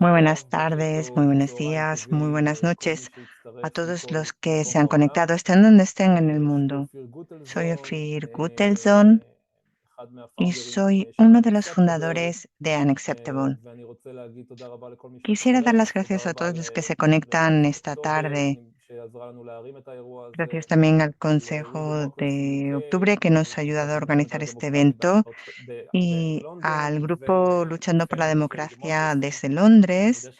Muy buenas tardes, muy buenos días, muy buenas noches a todos los que se han conectado, estén donde estén en el mundo. Soy Ofir Guttelson y soy uno de los fundadores de Unacceptable. Quisiera dar las gracias a todos los que se conectan esta tarde. Gracias también al Consejo de Octubre que nos ha ayudado a organizar este evento y al grupo Luchando por la Democracia desde Londres,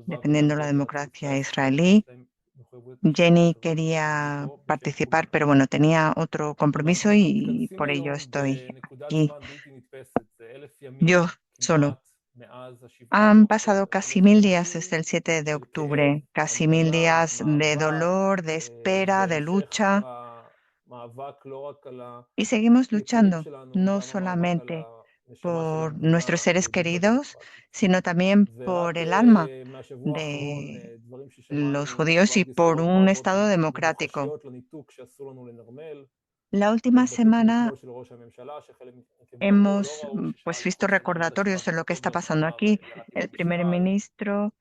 defendiendo la democracia israelí. Jenny quería participar, pero bueno, tenía otro compromiso y por ello estoy aquí yo solo. Han pasado casi 1000 días desde el 7 de octubre, casi 1000 días de dolor, de espera, de lucha. Y seguimos luchando, no solamente por nuestros seres queridos, sino también por el alma de los judíos y por un Estado democrático. La última semana hemos pues visto recordatorios de lo que está pasando aquí. El primer ministro,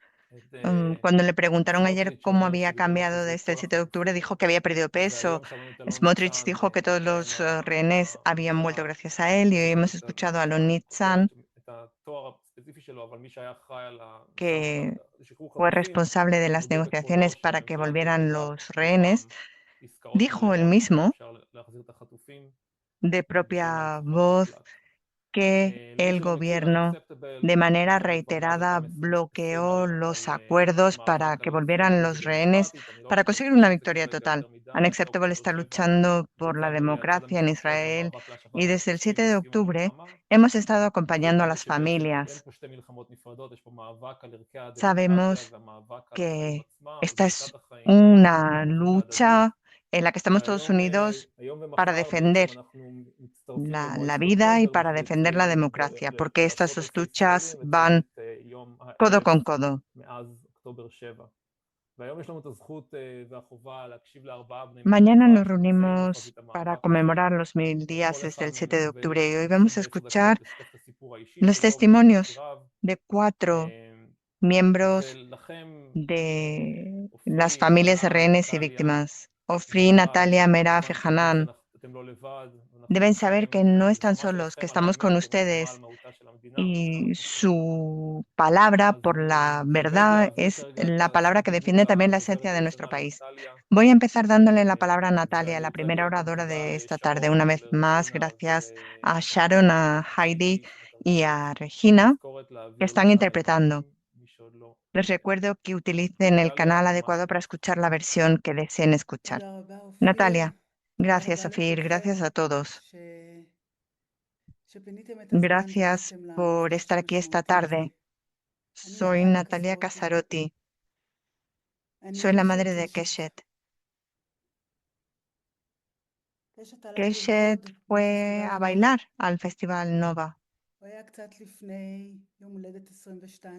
cuando le preguntaron ayer cómo había cambiado desde el 7 de octubre, dijo que había perdido peso. Smotrich dijo que todos los rehenes habían vuelto gracias a él y hoy hemos escuchado a Lonit Zan, que fue responsable de las negociaciones para que volvieran los rehenes, dijo él mismo de propia voz que el gobierno de manera reiterada bloqueó los acuerdos para que volvieran los rehenes para conseguir una victoria total. Unacceptable está luchando por la democracia en Israel y desde el 7 de octubre hemos estado acompañando a las familias. Sabemos que esta es una lucha en la que estamos todos unidos para defender la vida y para defender la democracia, porque estas dos luchas van codo con codo. Mañana nos reunimos para conmemorar los 1000 días desde el 7 de octubre y hoy vamos a escuchar los testimonios de 4 miembros de las familias de rehenes y víctimas. Ofri, Natalia, Meraf y Hanan. Deben saber que no están solos, que estamos con ustedes y su palabra por la verdad es la palabra que defiende también la esencia de nuestro país. Voy a empezar dándole la palabra a Natalia, la primera oradora de esta tarde. Una vez más, gracias a Sharon, a Heidi y a Regina que están interpretando. Les recuerdo que utilicen el canal adecuado para escuchar la versión que deseen escuchar. Natalia, gracias, Ofir, gracias a todos. Gracias por estar aquí esta tarde. Soy Natalia Casarotti. Soy la madre de Keshet. Keshet fue a bailar al Festival Nova.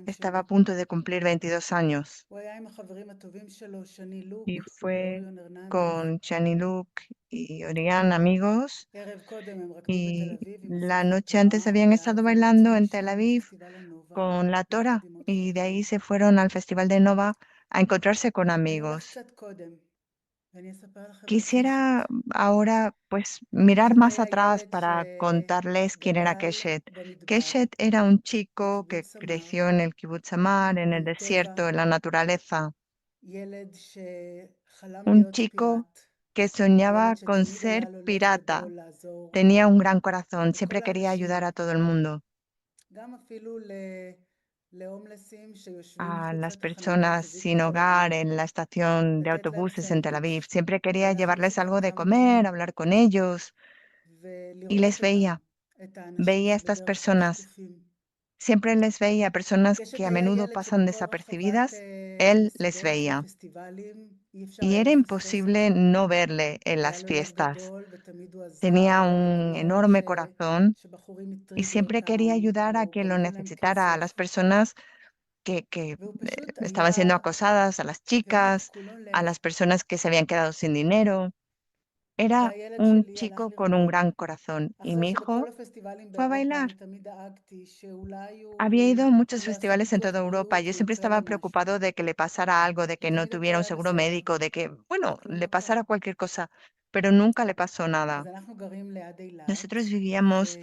Estaba a punto de cumplir 22 años y fue con Shani Luke y Orián amigos y la noche antes habían estado bailando en Tel Aviv con la Torah y de ahí se fueron al Festival de Nova a encontrarse con amigos. Quisiera ahora pues mirar más atrás para contarles quién era Keshet. Keshet era un chico que creció en el Kibbutz Amar, en el desierto, en la naturaleza. Un chico que soñaba con ser pirata. Tenía un gran corazón, siempre quería ayudar a todo el mundo, a las personas sin hogar en la estación de autobuses en Tel Aviv. Siempre quería llevarles algo de comer, hablar con ellos y les veía a estas personas. Siempre les veía personas que a menudo pasan desapercibidas. Él les veía y era imposible no verle en las fiestas. Tenía un enorme corazón y siempre quería ayudar a quien lo necesitara, a las personas que estaban siendo acosadas, a las chicas, a las personas que se habían quedado sin dinero. Era והילד un שלי הלך chico con un לרקוד. gran corazón y אחרי mi שבכל hijo הפסטיבלים fue a באירופה bailar. אני תמיד דאגתי שאולי Había ido הוא a muchos לא יעשה festivales en ביטוח toda Europa. בריאות Yo siempre ויקרה estaba לו משהו. preocupado de que le pasara algo, de que no ותמיד הכל tuviera un היה seguro בסדר, médico, de que, bueno, וכלום le לא קרה. pasara cualquier cosa, pero nunca le pasó אז nada. אנחנו גרים ליד אילת, Nosotros vivíamos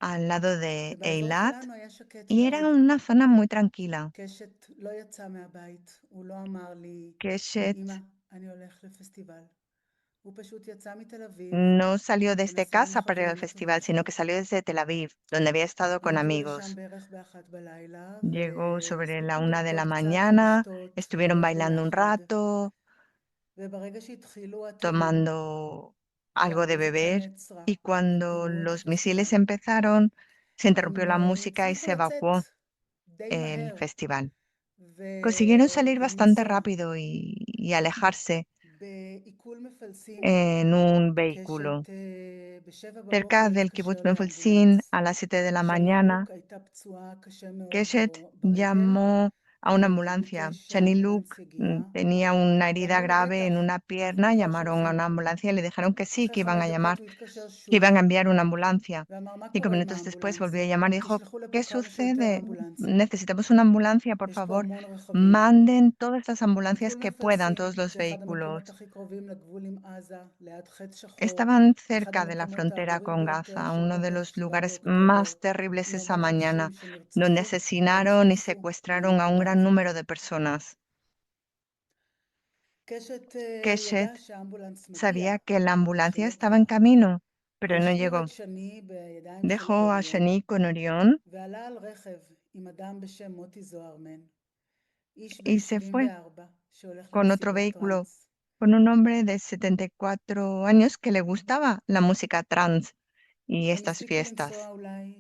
al lado de ובאזור Eilat שלנו היה שקט y era מאוד. una zona muy tranquila. קשת לא יצא מהבית, הוא לא אמר לי, אמא, Keshet אני הולך לפסטיבל. הוא פשוט יצא מתל אביב no salió desde ונסע עם casa para ir al החברים festival, הטובים sino שלו. que salió desde Tel Aviv, donde había estado הם con הגיעו לשם amigos. בערך ב1 בלילה, Llegó sobre la והספיקו 1 de la לרקוד קצת mañana, ולשתות estuvieron ולהיות bailando un ביחד. rato, וברגע שהתחילו הטילים, tomando algo de קראתי וזה beber, נעצרה, y והם cuando פינו את los misiles הפסטיבל. empezaron, se interrumpió הם la música y הצליחו se לצאת evacuó די el מהר, festival. Consiguieron salir bastante ולנסוע rápido y alejarse בעיכול מפלסים. en un vehículo. קשת ב7 Cerca בבוקר del kibbutz התקשר Mefulsin, לאמבולנס. a las 7 de la שני mañana, לוק הייתה פצועה קשה מאוד Keshet ברגל, llamó a una ambulancia. וביקש Shani שהאמבולנס Luke יגיע. tenía una herida ואמרו לו, grave en בטח, una אנחנו pierna, כבר llamaron a שולחים. una ambulancia y le dijeron que sí, אחרי que iban 5 a דקות llamar, הוא התקשר que iban a שוב, enviar una ambulancia. ואמר, מה 5 קורה עם minutos después האמבולנס? volvió a llamar y dijo, תשלחו לפה ¿qué כמה שיותר sucede? אמבולנסים. Necesitamos una ambulancia, por יש פה favor. המון רכבים. Manden todas las ambulancias עיכול que puedan, מפלסים todos los זה אחד המקומות vehículos. הכי קרובים לגבול עם עזה, ליד חץ שחור, Estaban אחד cerca de la המקומות frontera הארורים con ביותר Gaza, uno de שגבו los חטיבה lugares באוקטובר, más terribles עם esa המון אנשים mañana, donde שנרצחו asesinaron y ונחטפו secuestraron a un מהנקודה gran הזאת. número de personas. קשת Keshet ידע שהאמבולנס מגיע, sabía que la אבל ambulancia שלא estaba בא. en camino, pero הוא no השאיר llegó. את שני בידיים של Dejó a אוריון, Shani con Orión ועלה על רכב עם אדם בשם מוטי זוהרמן, איש בן y se fue 74 שהולך con otro למסיבות vehículo טראנס. con un hombre de 74 años que le gustaba la música trans y הם estas הספיקו לנסוע fiestas. אולי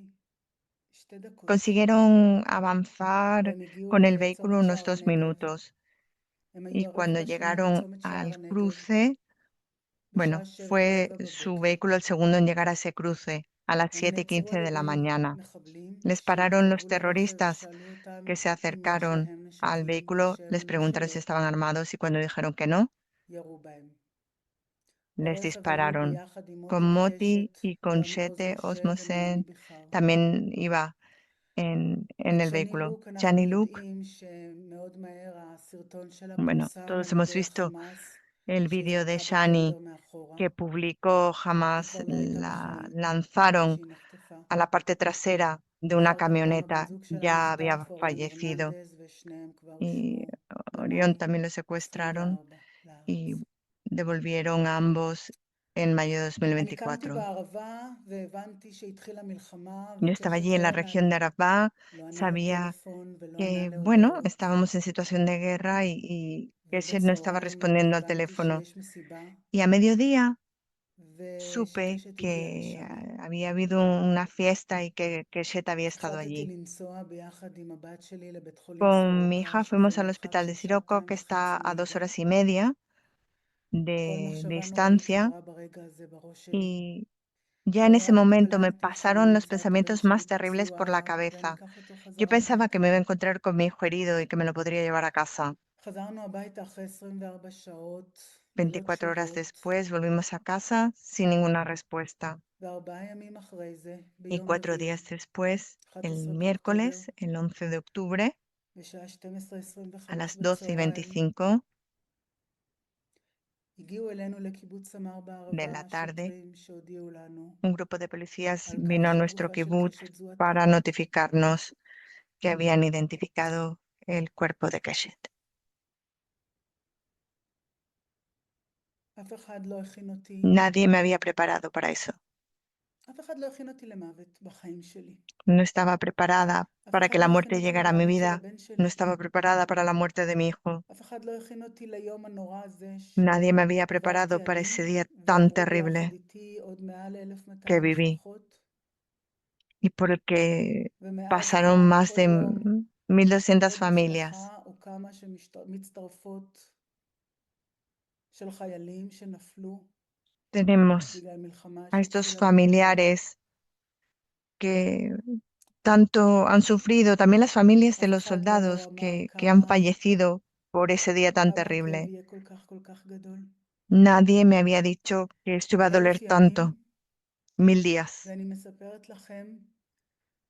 2 דקות, Consiguieron avanzar והם הגיעו con el vehículo לצומת unos שער 2 הנגב. minutos הם y היו cuando הרכב השני llegaron בצומת שער al הנגב, cruce, בשעה bueno, fue 7:15 su בבוקר. vehículo el segundo en llegar a ese cruce a las הם נעצרו 7:15 על de la ידי mañana. מחבלים Les pararon los שהתקרבו לרכב terroristas ושאלו אותם que se אם יש acercaron להם al נשקים, vehículo, les וכשהם אמרו preguntaron si שלא, estaban armados y cuando dijeron que no, ירו בהם. les ברכב היו dispararon. ביחד עם Con מוטי Moti וקשת, y con גם עוז Shete משה ונעמי Osmosen בכר. también iba en את el שני vehículo. לוק אנחנו Chani Luke, יודעים שמאוד מהר הסרטון שלה bueno, פורסם todos על hemos ידי visto החמאס, el שהיא vídeo de חנקה Shani בקבר מאחורה. que publicó היא jamás, כבר לא הייתה la בחיים lanzaron כשהיא נחטפה. a la parte trasera de una אחר כך גם הבן camioneta, זוג שלה ya נחטף, había אוריון fallecido הרננדז, ושניהם כבר y הושבו Orión במאי también lo secuestraron 24 y לארץ. devolvieron a ambos en mayo de אני קמתי 2024. בערבה והבנתי שהתחילה מלחמה, Yo estaba וקשת allí en לא la ענה región לי. de Arabá, לא ענה sabía לטלפון ולא ענה que, bueno, להודעות. estábamos en situación de guerra y Keshet no estaba ובצהריים respondiendo al הבנתי teléfono. שיש מסיבה, Y a mediodía supe ושקשת הגיעה que לשם. había habido una fiesta y que Keshet había estado החלטתי allí. לנסוע ביחד עם הבת שלי לבית חולים Con mi סורוקה, hija שזה fuimos al מרחק hospital של de Siroco, que 2.5 está שעות a 2 2 horas y media כל de מחשבה נוראית distancia, עברה ברגע הזה בראש שלי. y ya en ese לרגע momento me התפללתי pasaron los שנמצא את הבן pensamientos שלי más terribles por la פצוע cabeza. וניקח אותו Yo חזרה pensaba que הביתה. me iba a encontrar con mi hijo herido y que me lo podría llevar a casa. חזרנו הביתה אחרי 24 שעות ללא 24 horas תשובות, después volvimos a casa sin ninguna respuesta. ו4 ימים אחרי זה, Y ביום 4 רביעי, días después, el 11 באוקטובר, miércoles, el 11 de octubre, בשעה a 12:25 las 12 y בצהריים, 25 הגיעו אלינו לקיבוץ סמר de la בערבה tarde, שוטרים שהודיעו לנו un grupo de policías על vino כך a nuestro שהגופה של kibutz קשת זוהתה. para notificarnos que habían identificado el cuerpo de Keshet. אף אחד לא הכין אותי, Nadie me había preparado para eso. אף אחד לא הכין אותי למוות בחיים שלי. No estaba preparada אף para אחד que לא la הכין muerte אותי llegara a mi למוות של vida. הבן No שלי. estaba preparada para la muerte de mi hijo. אף אחד לא הכין אותי ליום הנורא הזה Nadie me había preparado שעברתי para ese אני, día tan ועברו ביחד terrible איתי עוד מעל 1,200 que viví משפחות, y por el que ומאז pasaron כמעט más כל de יום 1.200 עוד familias. משפחה או כמה שמצטרפות של חיילים שנפלו Tenemos בגלל מלחמה a estos שהתחילה באיבה. familiares que tanto han sufrido, también las familias de אף los אחד לא soldados אמר que han כמה fallecido por ese día tan הכאב terrible. יהיה כל כך גדול. Nadie me había dicho que esto iba a doler 1000 ימים, tanto. 1000 días. ואני מספרת לכם,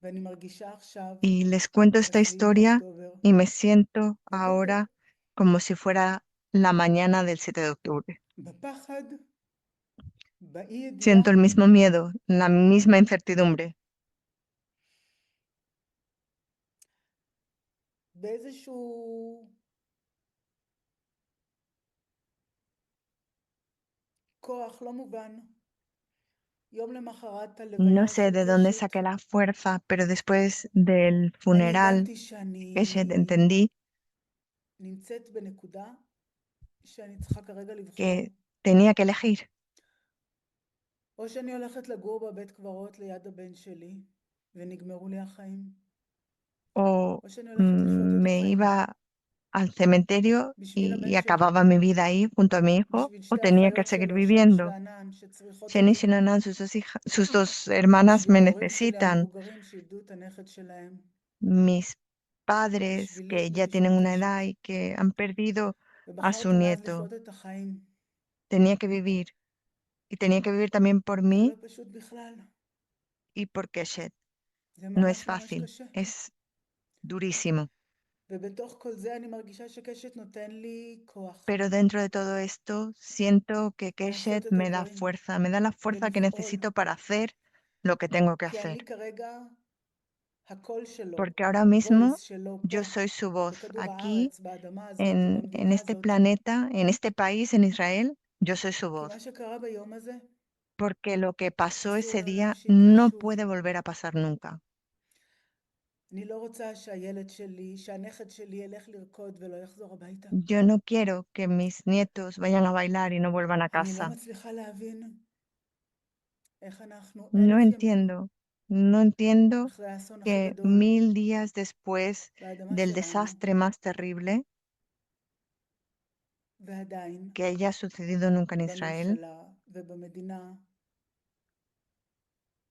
ואני מרגישה עכשיו, Y les cuento esta ב-7 historia באוקטובר, y me siento בבוקר, ahora como si fuera la mañana del 7 de octubre. בפחד, באי-ידיעה, Siento el mismo miedo, la misma incertidumbre, באיזשהו כוח לא מובן. יום למחרת no הלוויה sé של de dónde קשת, saqué la fuerza, pero después del אני funeral הבנתי que שאני entendí נמצאת בנקודה שאני צריכה כרגע לבחור. que tenía que elegir או שאני הולכת לגור בבית קברות ליד הבן שלי, ונגמרו לי החיים, o או שאני הולכת לחיות את me החיים, iba al cementerio בשביל y הבן שלי, acababa mi vida ahí junto a mi hijo, בשביל o שתי tenía que האחיות seguir שלו, שמש viviendo. וענן, שצריכות Sheni y אותי, Shinanan, sus dos hermanas בשביל me ההורים שלי necesitan. המבוגרים שאיבדו את הנכד שלהם, Mis padres בשבילי que ya ובשביל tienen una edad קשת. y que han perdido a su ובחרתי מאז nieto. לחיות את החיים. Tenía que vivir y tenía que vivir también por זה לא mí פשוט בכלל. y por Keshet. זה No es ממש ממש fácil, קשה. es durísimo. ובתוך כל זה אני מרגישה שקשת נותן לי כוח Pero dentro de todo esto, siento que Keshet לעשות את me da הדברים fuerza, me da la fuerza que ולפעול. necesito para hacer lo que tengo que כי hacer. אני כרגע הקול שלו, Porque ahora voice mismo שלו yo פה, soy su voz בכדור aquí, הארץ, באדמה הזאת, en במדינה este הזאת. planeta, en este país, en Israel, yo soy su כי voz. מה שקרה ביום הזה, Porque lo que pasó אסור ese לעולם día שיקרה no שוב. puede volver a pasar nunca. אני לא רוצה שהילד שלי, שהנכד שלי ילך לרקוד ולא יחזור הביתה. Yo no quiero que mis nietos vayan a bailar y no vuelvan a אני לא casa. מצליחה להבין איך אנחנו No 1000 ימים entiendo, no entiendo אחרי האסון הכי que גדול 1000 días después באדמה del שלנו, desastre más terrible ועדיין que haya sucedido nunca en Israel, בממשלה ובמדינה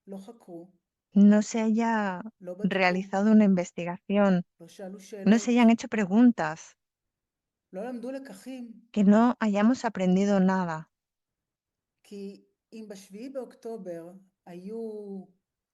לא חקרו, no se haya לא בדקו, realizado una investigación, לא שאלו no se שאלות, hayan hecho preguntas, לא למדו לקחים, que no hayamos aprendido nada. כי אם ב7 באוקטובר היו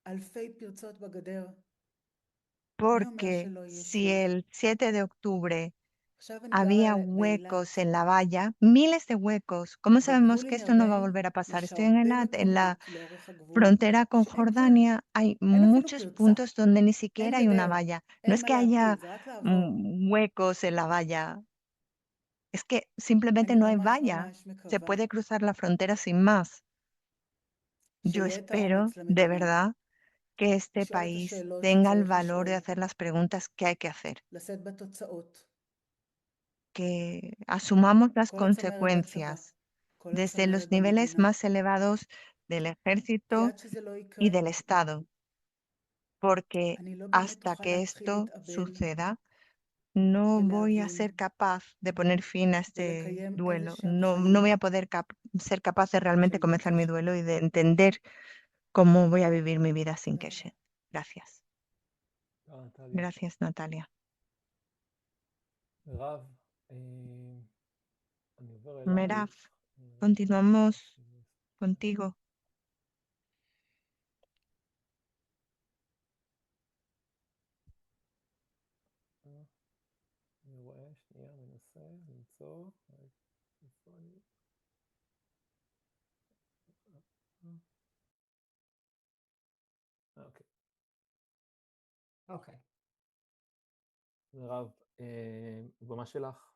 אלפי פרצות בגדר, מי אומר Porque שלא יהיה si שוב? el 7 de octubre עכשיו אני גרה había באילת, huecos en la valla, miles de huecos. ¿Cómo sabemos בגבול que עם esto no va a ירדן volver a pasar? יש Estoy en הרבה Eilat, en la מקומות לאורך הגבול frontera con שאין גבול, Jordania. Hay אין אפילו muchos פרצה, puntos donde ni אין siquiera hay una גדר, valla. No אין es מה que haya להפיל, זה רק לעבור. huecos en la valla, es que simplemente אני no hay ממש valla. ממש Se מקווה puede cruzar la frontera sin más. Yo שיהיה את espero, האומץ de למדינה verdad, que este לשאול את país השאלות tenga el שצריך valor de לשאול, hacer las preguntas que hay que hacer, לשאת בתוצאות, que asumamos las כל הצמרת בצבא, consecuencias כל desde los הצמרת niveles במדינה, más elevados del כי ejército עד שזה לא y יקרה, del Estado, porque אני לא באמת hasta אוכל que להתחיל esto להתאבל suceda, no voy a ולהבין ser capaz de poner fin a este ולקיים איזה duelo. שהם No voy חיים a poder ser capaz de realmente שהם בלי comenzar mi קשר. duelo y de entender cómo voy a vivir mi vida sin תודה רבה. Keshet. Gracias. נטליה. Gracias, Natalia. מירב, אני עובר Meraf, אלייך. continuamos contigo. אני רואה, שנייה, מנסה למצוא. איפה אני? אוקיי. אוקיי. מירב, במה שלך.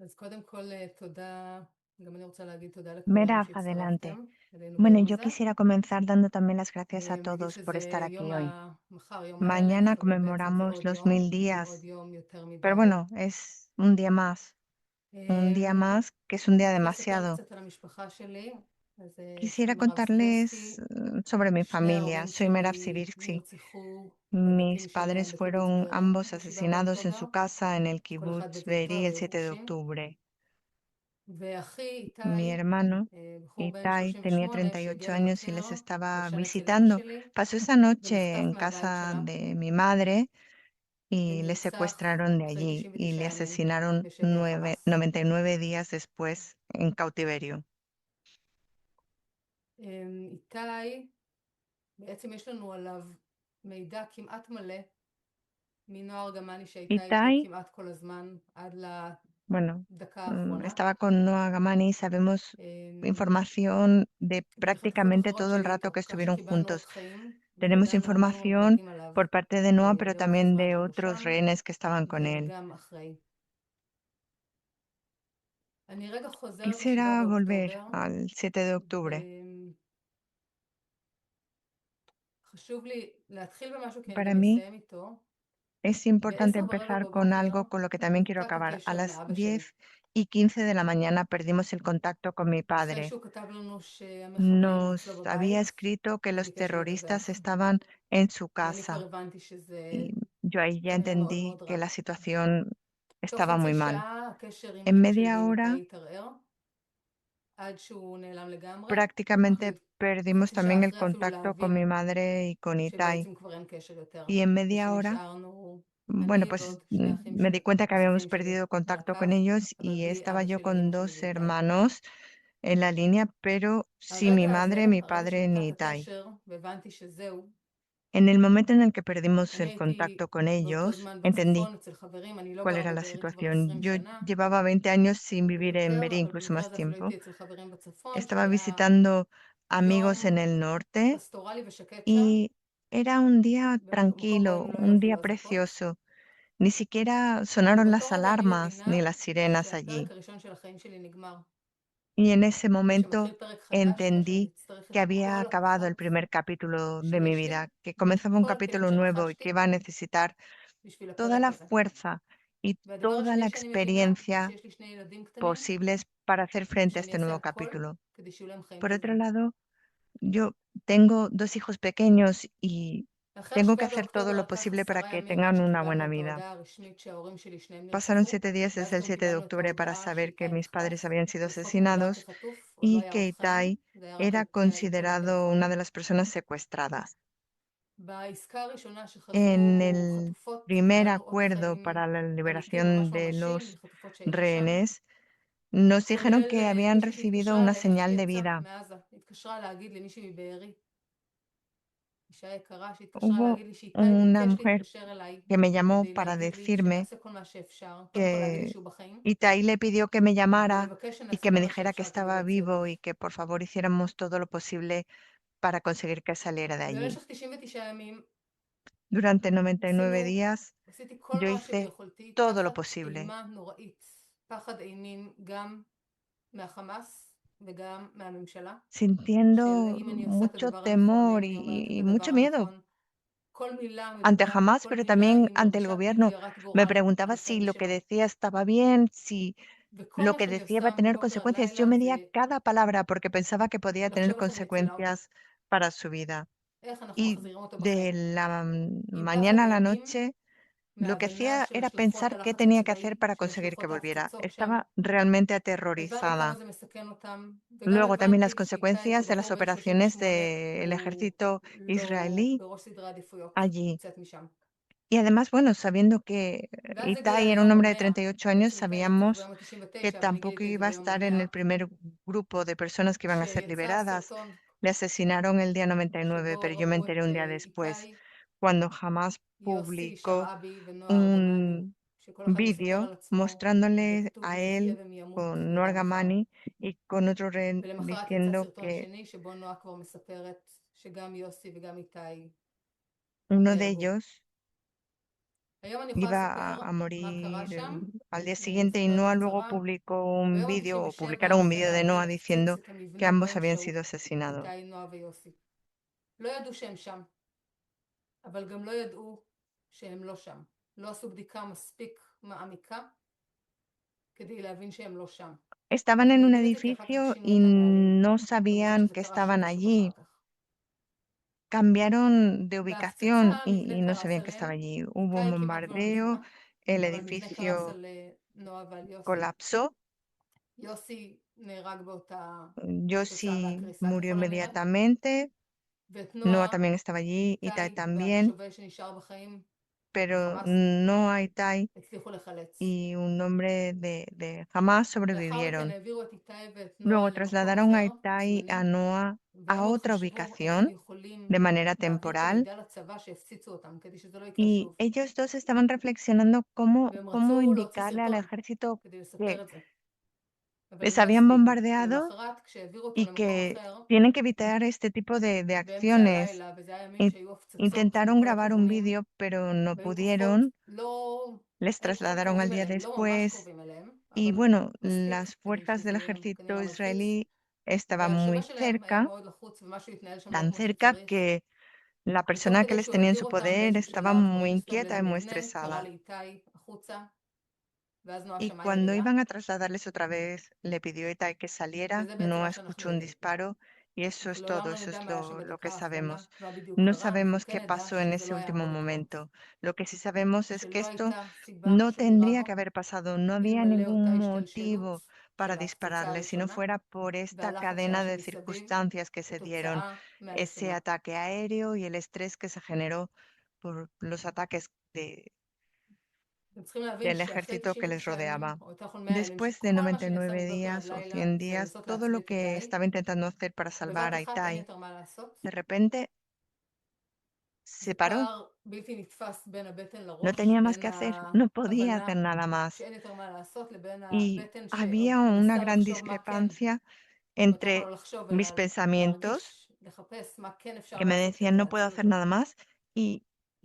אז קודם כל תודה, גם אני רוצה להגיד תודה לכולם Meraf, adelante. שהצטרפתם אלינו Bueno, ביום yo הזה. quisiera comenzar dando también las gracias a נגיד todos por estar שזה aquí hoy. מחר, יום Mañana ה-1000, אבל בעצם זה conmemoramos עוד los יום, 1000 זה עוד días, יום יותר pero מדי. bueno, es un día más que es un día אני יכולה לספר demasiado. קצת על המשפחה שלי. אז Quisiera שמי מירב contarles סבירסקי, sobre mi שני familia. ההורים Soy Meraf שלי Sivirsky. נרצחו בבתים Mis שלהם padres בקיבוץ fueron בארי, ambos ב-7 asesinados en באוקטובר, su casa en el כל אחד kibbutz בביתו Be'eri el והיו 7 de גרושים. octubre. ואחי איתי, Mi hermano בחור בן Itai tenía 38 38 שהגיע años y לבקר, les estaba ישן אצל אמא visitando. שלי Pasó esa noche ונחטף en מהבית casa שלה. de mi madre y le secuestraron de allí y le asesinaron 99 días después en cautiverio. איתי, בעצם יש לנו עליו מידע כמעט מלא מנועה ארגמני שהייתה איתו Itai, כמעט כל הזמן עד bueno, לדקה האחרונה. estaba con Noah Gamani, sabemos información de prácticamente todo el rato que estuvieron juntos. Tenemos información por parte de Noah, pero también de otros rehenes que estaban con él. Quisiera volver al 7 de octubre. Para mí es importante empezar con algo con lo que también quiero acabar. A las 10:15 de la mañana perdimos el contacto con mi padre. Nos había escrito que los terroristas estaban en su casa y yo ahí ya entendí que la situación estaba muy mal. En media hora prácticamente perdimos también el contacto con mi madre y con Itai. Y en media hora, bueno, pues me di cuenta que habíamos perdido contacto con ellos y estaba yo con 2 hermanos en la línea, pero sin mi madre, mi padre ni Itai. En el momento en el que perdimos el contacto con ellos, entendí cuál era la situación. Yo llevaba 20 años sin vivir en Meri, incluso más tiempo. Estaba visitando amigos en el norte y era un día tranquilo, un día precioso. Ni siquiera sonaron las alarmas ni las sirenas allí. Y en ese momento entendí que había acabado el primer capítulo de mi vida, que comenzaba un capítulo nuevo y que iba a necesitar toda la fuerza y toda la experiencia posibles para hacer frente a este nuevo capítulo. Por otro lado, yo tengo 2 hijos pequeños y tengo que hacer todo lo posible para que tengan una buena vida. Pasaron 7 días desde el 7 de octubre para saber que mis padres habían sido asesinados y que Itai era considerado una de las personas secuestradas. En el primer acuerdo para la liberación de los rehenes, nos dijeron que habían recibido una señal de vida. Hubo una mujer que me llamó para decirme que Itai le pidió que me llamara y que me dijera que estaba vivo y que por favor hiciéramos todo lo posible para conseguir que saliera de allí. Durante 99 días yo hice todo lo posible, sintiendo mucho temor y mucho miedo ante Hamás, pero también ante el gobierno. Me preguntaba si lo que decía estaba bien, si lo que decía iba a tener consecuencias. Yo medía cada palabra porque pensaba que podía tener consecuencias para su vida. Y de la mañana a la noche, lo que hacía era pensar qué tenía que hacer para conseguir que volviera. Estaba realmente aterrorizada. Luego también las consecuencias de las operaciones del ejército israelí allí. Y además, bueno, sabiendo que Itai era un hombre de 38 años, sabíamos que tampoco iba a estar en el primer grupo de personas que iban a ser liberadas. Le asesinaron el día 99, pero yo me enteré un día después, cuando jamás publicó un vídeo mostrándole a él con Noor Gamani y con otro rehén diciendo que uno de ellos iba a morir al día siguiente y Noah luego publicó un vídeo o publicaron un vídeo de Noah diciendo que ambos habían sido asesinados. Estaban en un edificio y no sabían que estaban allí. Cambiaron de ubicación y no sabían que estaba allí. Hubo un bombardeo, el edificio colapsó. Yossi murió inmediatamente. Noah también estaba allí, Itai también. pero וחמאס no Itai הצליחו לחלץ. y un hombre de Hamas לאחר מכן sobrevivieron. העבירו את איתי ואת נועה Luego למקום trasladaron a אחר, Itai y a זמני, Noah והם a עוד otra חשבו איך הם ubicación יכולים de manera להעביר את temporal המידע לצבא שהפציצו אותם, כדי שזה לא יקרה y שוב. ellos dos estaban reflexionando cómo והם cómo רצו להוציא indicarle al סרטון ejército כדי לספר que את זה. אבל הם les לא habían הספיקו. bombardeado ולמחרת, כשהעבירו אותם y למקום que אחר, tienen que evitar este tipo de באמצע acciones. הלילה, וזה היה ימים In- שהיו הפצצות Intentaron מכל grabar un הכיוונים, vídeo, pero no והיו כוחות pudieron. לא, Les היו כוחות trasladaron al קרובים día אליהם, לא ממש después קרובים אליהם, y אבל bueno, מספיק las כדי fuerzas del שזה יהיה כנראה ejército מלחיץ. israelí estaban והשב"א muy שלהם היה cerca, מאוד לחוץ, ומשהו התנהל שם לא tan כמו cerca שצריך. que la ותוך persona que כדי les שהוא tenía en העביר su אותם poder באיזשהו estaba שלב, muy והכניס אותם inquieta y muy למבנה, קרא estresada. לאיתי החוצה, ואז נועה Y שמעה cuando ירייה, iban a trasladarles otra vez, le pidió a Itai que saliera, וזה בעצם no מה שאנחנו escuchó un יודעים. disparo y eso es אנחנו לעולם todo, לא eso נדע es מה היה שם lo que בדקה האחרונה, sabemos. מה בדיוק No קרה, אנחנו sabemos כן qué נדע pasó en שזה ese לא היה último אמור לקרות. momento. Lo que sí sabemos es que ושלא esto הייתה סיבה no שהוא יירה tendría בו, que haber pasado, no había אלמלא אותה ningún השתלשלות motivo para של ההפצצה dispararle si no הראשונה, fuera por esta והלחץ שהיה cadena שם de מסביב, circunstancias que se dieron, כתוצאה ese מהלחימה. ataque aéreo y el estrés que se generó por los ataques אתם צריכים להבין del שאחרי ejército que les 99 ימים, rodeaba. או יותר נכון 100 ימים, Después de שכל מה שנעשה 99 מבוקר עד días o לילה 100 זה días, לנסות todo להציל lo את que איתי, estaba intentando hacer para salvar בבת a אחת אין Itai, יותר מה לעשות. de repente se זה paró, פער בלתי נתפס בין הבטן no לראש, tenía más בין que hacer, no podía ההבנה hacer nada más. שאין יותר מה לעשות, לבין Y הבטן שעוד había una מנסה gran לחשוב מה כן, discrepancia או יותר נכון entre לא לחשוב, אלא mis pensamientos להרגיש, לחפש מה כן אפשר que me לעשות decían כדי no puedo להציל hacer אותו. nada más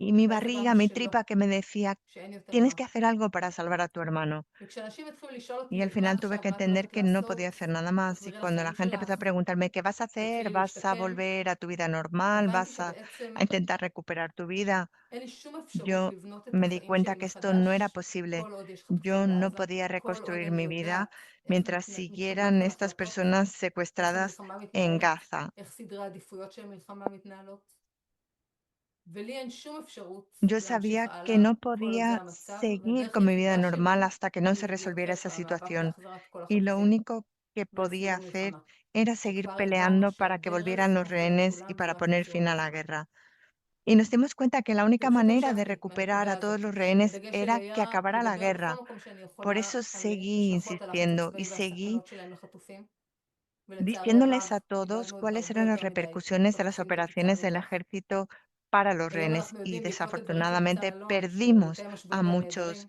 y mi ואז barriga, הבנו mi שלא, tripa que me decía שאין יותר tienes מה. que hacer algo para salvar a tu hermano. וכשאנשים התחילו לשאול Y al אותי, מה final tuve עכשיו, que מה את הולכת entender que no podía לעשות? hacer nada más. Y תחזרי cuando la לחיים gente empezó a שלך, preguntarme, ¿qué vas a hacer? תתחילי ¿Vas a להשתקם, volver a tu vida normal? הבנתי ¿Vas שבעצם a intentar recuperar tu vida? אין לי שום אפשרות Yo לבנות את me di החיים cuenta שלי que esto no era מחדש, posible. כל עוד יש Yo חטופים no בעזה, podía כל עוד reconstruir אני mi vida יודעת איך mientras מתקבלות siguieran כאן estas החלטות, personas איך secuestradas המלחמה en מתנהלת, Gaza. איך סדרי העדיפויות של מלחמה מתנהלות. ולי אין שום אפשרות Yo להמשיך sabía que הלאה no כל עוד זה podía המצב, seguir והדרך con mi vida היחידה normal שלי hasta que no se היא להיות resolviera esa חלק מהמאבק situación. להחזרת כל Y lo החטופים único que podía ולסיום hacer המלחמה. era seguir וכבר הבנו peleando para que volvieran שהדרך los להחזרת rehenes y כולם זה para רק poner בסיום fin a la המלחמה. guerra. Y nos dimos cuenta que la única ובהחלט manera de המשכתי recuperar מהנקודה a todos הזאת. los rehenes הדגש שלי era que היה acabara la לדבר בכל guerra. מקום שאני Por יכולה eso על seguí השלכות הלחץ insistiendo הצבאי y seguí והסכנות שלהם לחטופים, ולצערי diciéndoles הרב a todos איבדנו עוד cuáles הרבה eran las יותר מדי repercusiones de las חטופים operaciones כתוצאה del מכך. ejército para los היום rehenes אנחנו y יודעים בעקבות הדברים של ניצן desafortunadamente אלון, שהוא perdimos מתאם a השבויים muchos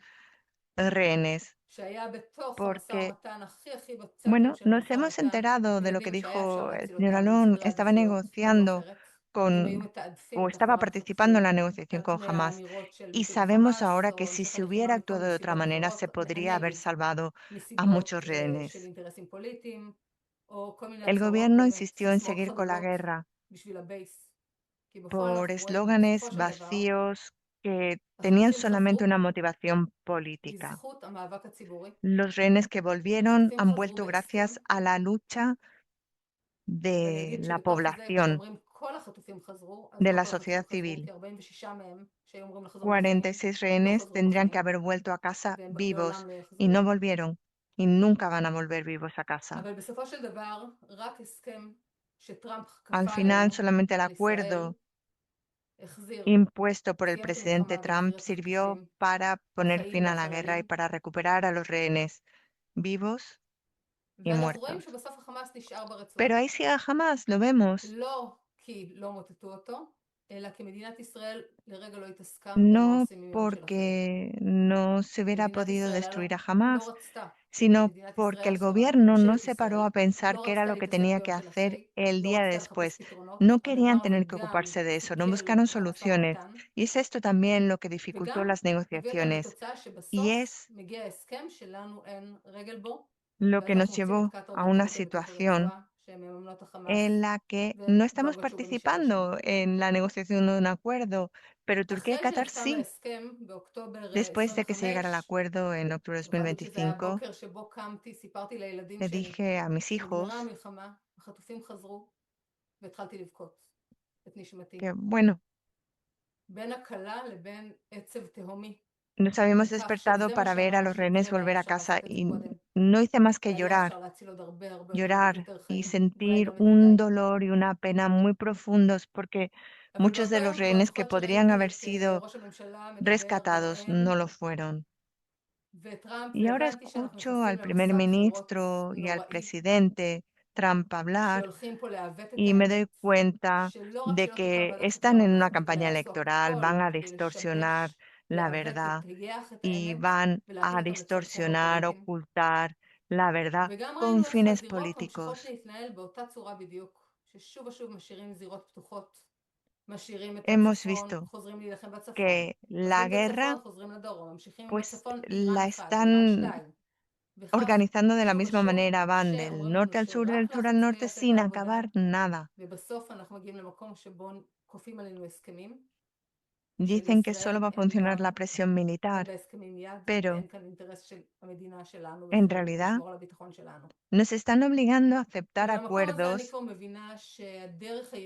והנעדרים, rehenes שהיה בתוך המשא porque, ומתן הכי בצד bueno, של nos המשא hemos ומתן, enterado אתם de lo que יודעים שהיה אפשר dijo el להציל señor אותם עם Alón. סדרי Estaba עדיפויות, לא negociando אחרת. אם היו con, מתעדפים o את estaba החזרת participando en החטופים la negociación על con פני Hamas. האמירות של Y ביטול sabemos החמאס, ahora que או si המשך se הלחימה hubiera מכל actuado מיני de otra סיבות manera, אחרות, se podría haber הנגד, salvado a מסיבות muchos של rehenes. אינטרסים פוליטיים, או כל מיני El הצהרות gobierno באמת insistió en סיסמאות seguir con la חדורות guerra בשביל הבייס. כי בפועל por אנחנו רואים eslóganes בסופו של דבר, vacíos que tenían החטופים solamente חזרו una motivación política. בזכות המאבק הציבורי, Los rehenes que volvieron החטופים han חזרו vuelto בהסכם, gracias a la lucha ואני de אגיד la שבתוך זה, población, כשאומרים כל החטופים חזרו, אז de לא la כל החטופים sociedad חזרו, civil. כי 46 מהם שהיו אמורים לחזור בחיים, 46 לא rehenes חזרו tendrían que בחיים, haber vuelto a casa והם vivos לעולם לא y יחזרו. no volvieron y nunca van a volver vivos a casa. אבל בסופו של דבר, רק הסכם שטראמפ Al כפה final, עלינו, solamente el על ישראל, acuerdo החזיר, impuesto por el סיים את presidente המלחמה Trump והחזיר את sirvió החטופים para poner החיים fin a la guerra y והחללים, para recuperar a los rehenes vivos y ואנחנו רואים muertos. שבסוף החמאס נשאר ברצועה. Pero ahí sigue Hamas, lo vemos. לא כי לא מוטטו אותו, אלא כי מדינת ישראל לרגע לא התעסקה במה No עושים עם יום של אחרי. porque no se hubiera מדינת podido ישראל destruir a לא Hamas, רצתה, sino מדינת porque ישראל, el זאת אומרת gobierno no ממשלת se paró ישראל, a pensar לא qué era רצתה lo que להתעסק tenía que ביום של hacer אחרי, el לא día רצתה לחפש después. פתרונות, No הדבר querían הזה tener que גם ocuparse de eso, no סיכל buscaron את המשא soluciones. ומתן, Y es esto también lo que dificultó וגם las הביא אותנו negociaciones. לתוצאה Y שבסוף es מגיע הסכם שלנו אין רגל בו, lo que ואז nos אנחנו מוצאים את llevó קטאר a una וטורקיה בתוך situación הרצועה, שהן מממנות החמאס, en la que no estamos וגורגצ'וב נשאר שם. participando en la negociación de un acuerdo, pero Turquía y אחרי Qatar שנחתם sí. ההסכם באוקטובר Después de que se llegara al 25, acuerdo en octubre de אני יכולה להגיד שזה היה 2025, בוקר שבו קמתי, סיפרתי לילדים le שלי dije a mis שנגמרה hijos המלחמה, החטופים חזרו, והתחלתי לבכות את נשמתי. que, bueno, בין הקלה לבין עצב תהומי, nos habíamos מכך despertado שזה מה para ver a שאמרנו los rehenes שיקרה והיה volver a אפשר casa לעשות את זה y קודם. no hice más que והיה llorar, אפשר להציל עוד הרבה llorar יותר y חיים, ואולי sentir גם את un איתי. dolor y una pena muy profundos porque Muchos de los rehenes que podrían haber sido rescatados no lo fueron. Y ahora escucho al primer ministro y al presidente Trump hablar y me doy cuenta de que están en una campaña electoral, van a distorsionar la verdad y van a distorsionar, ocultar la verdad con fines políticos. Hemos visto que la guerra, pues la están organizando de la misma manera, van del norte al sur, del sur al norte, sin acabar nada. Dicen que solo va a funcionar la presión militar, pero en realidad nos están obligando a aceptar acuerdos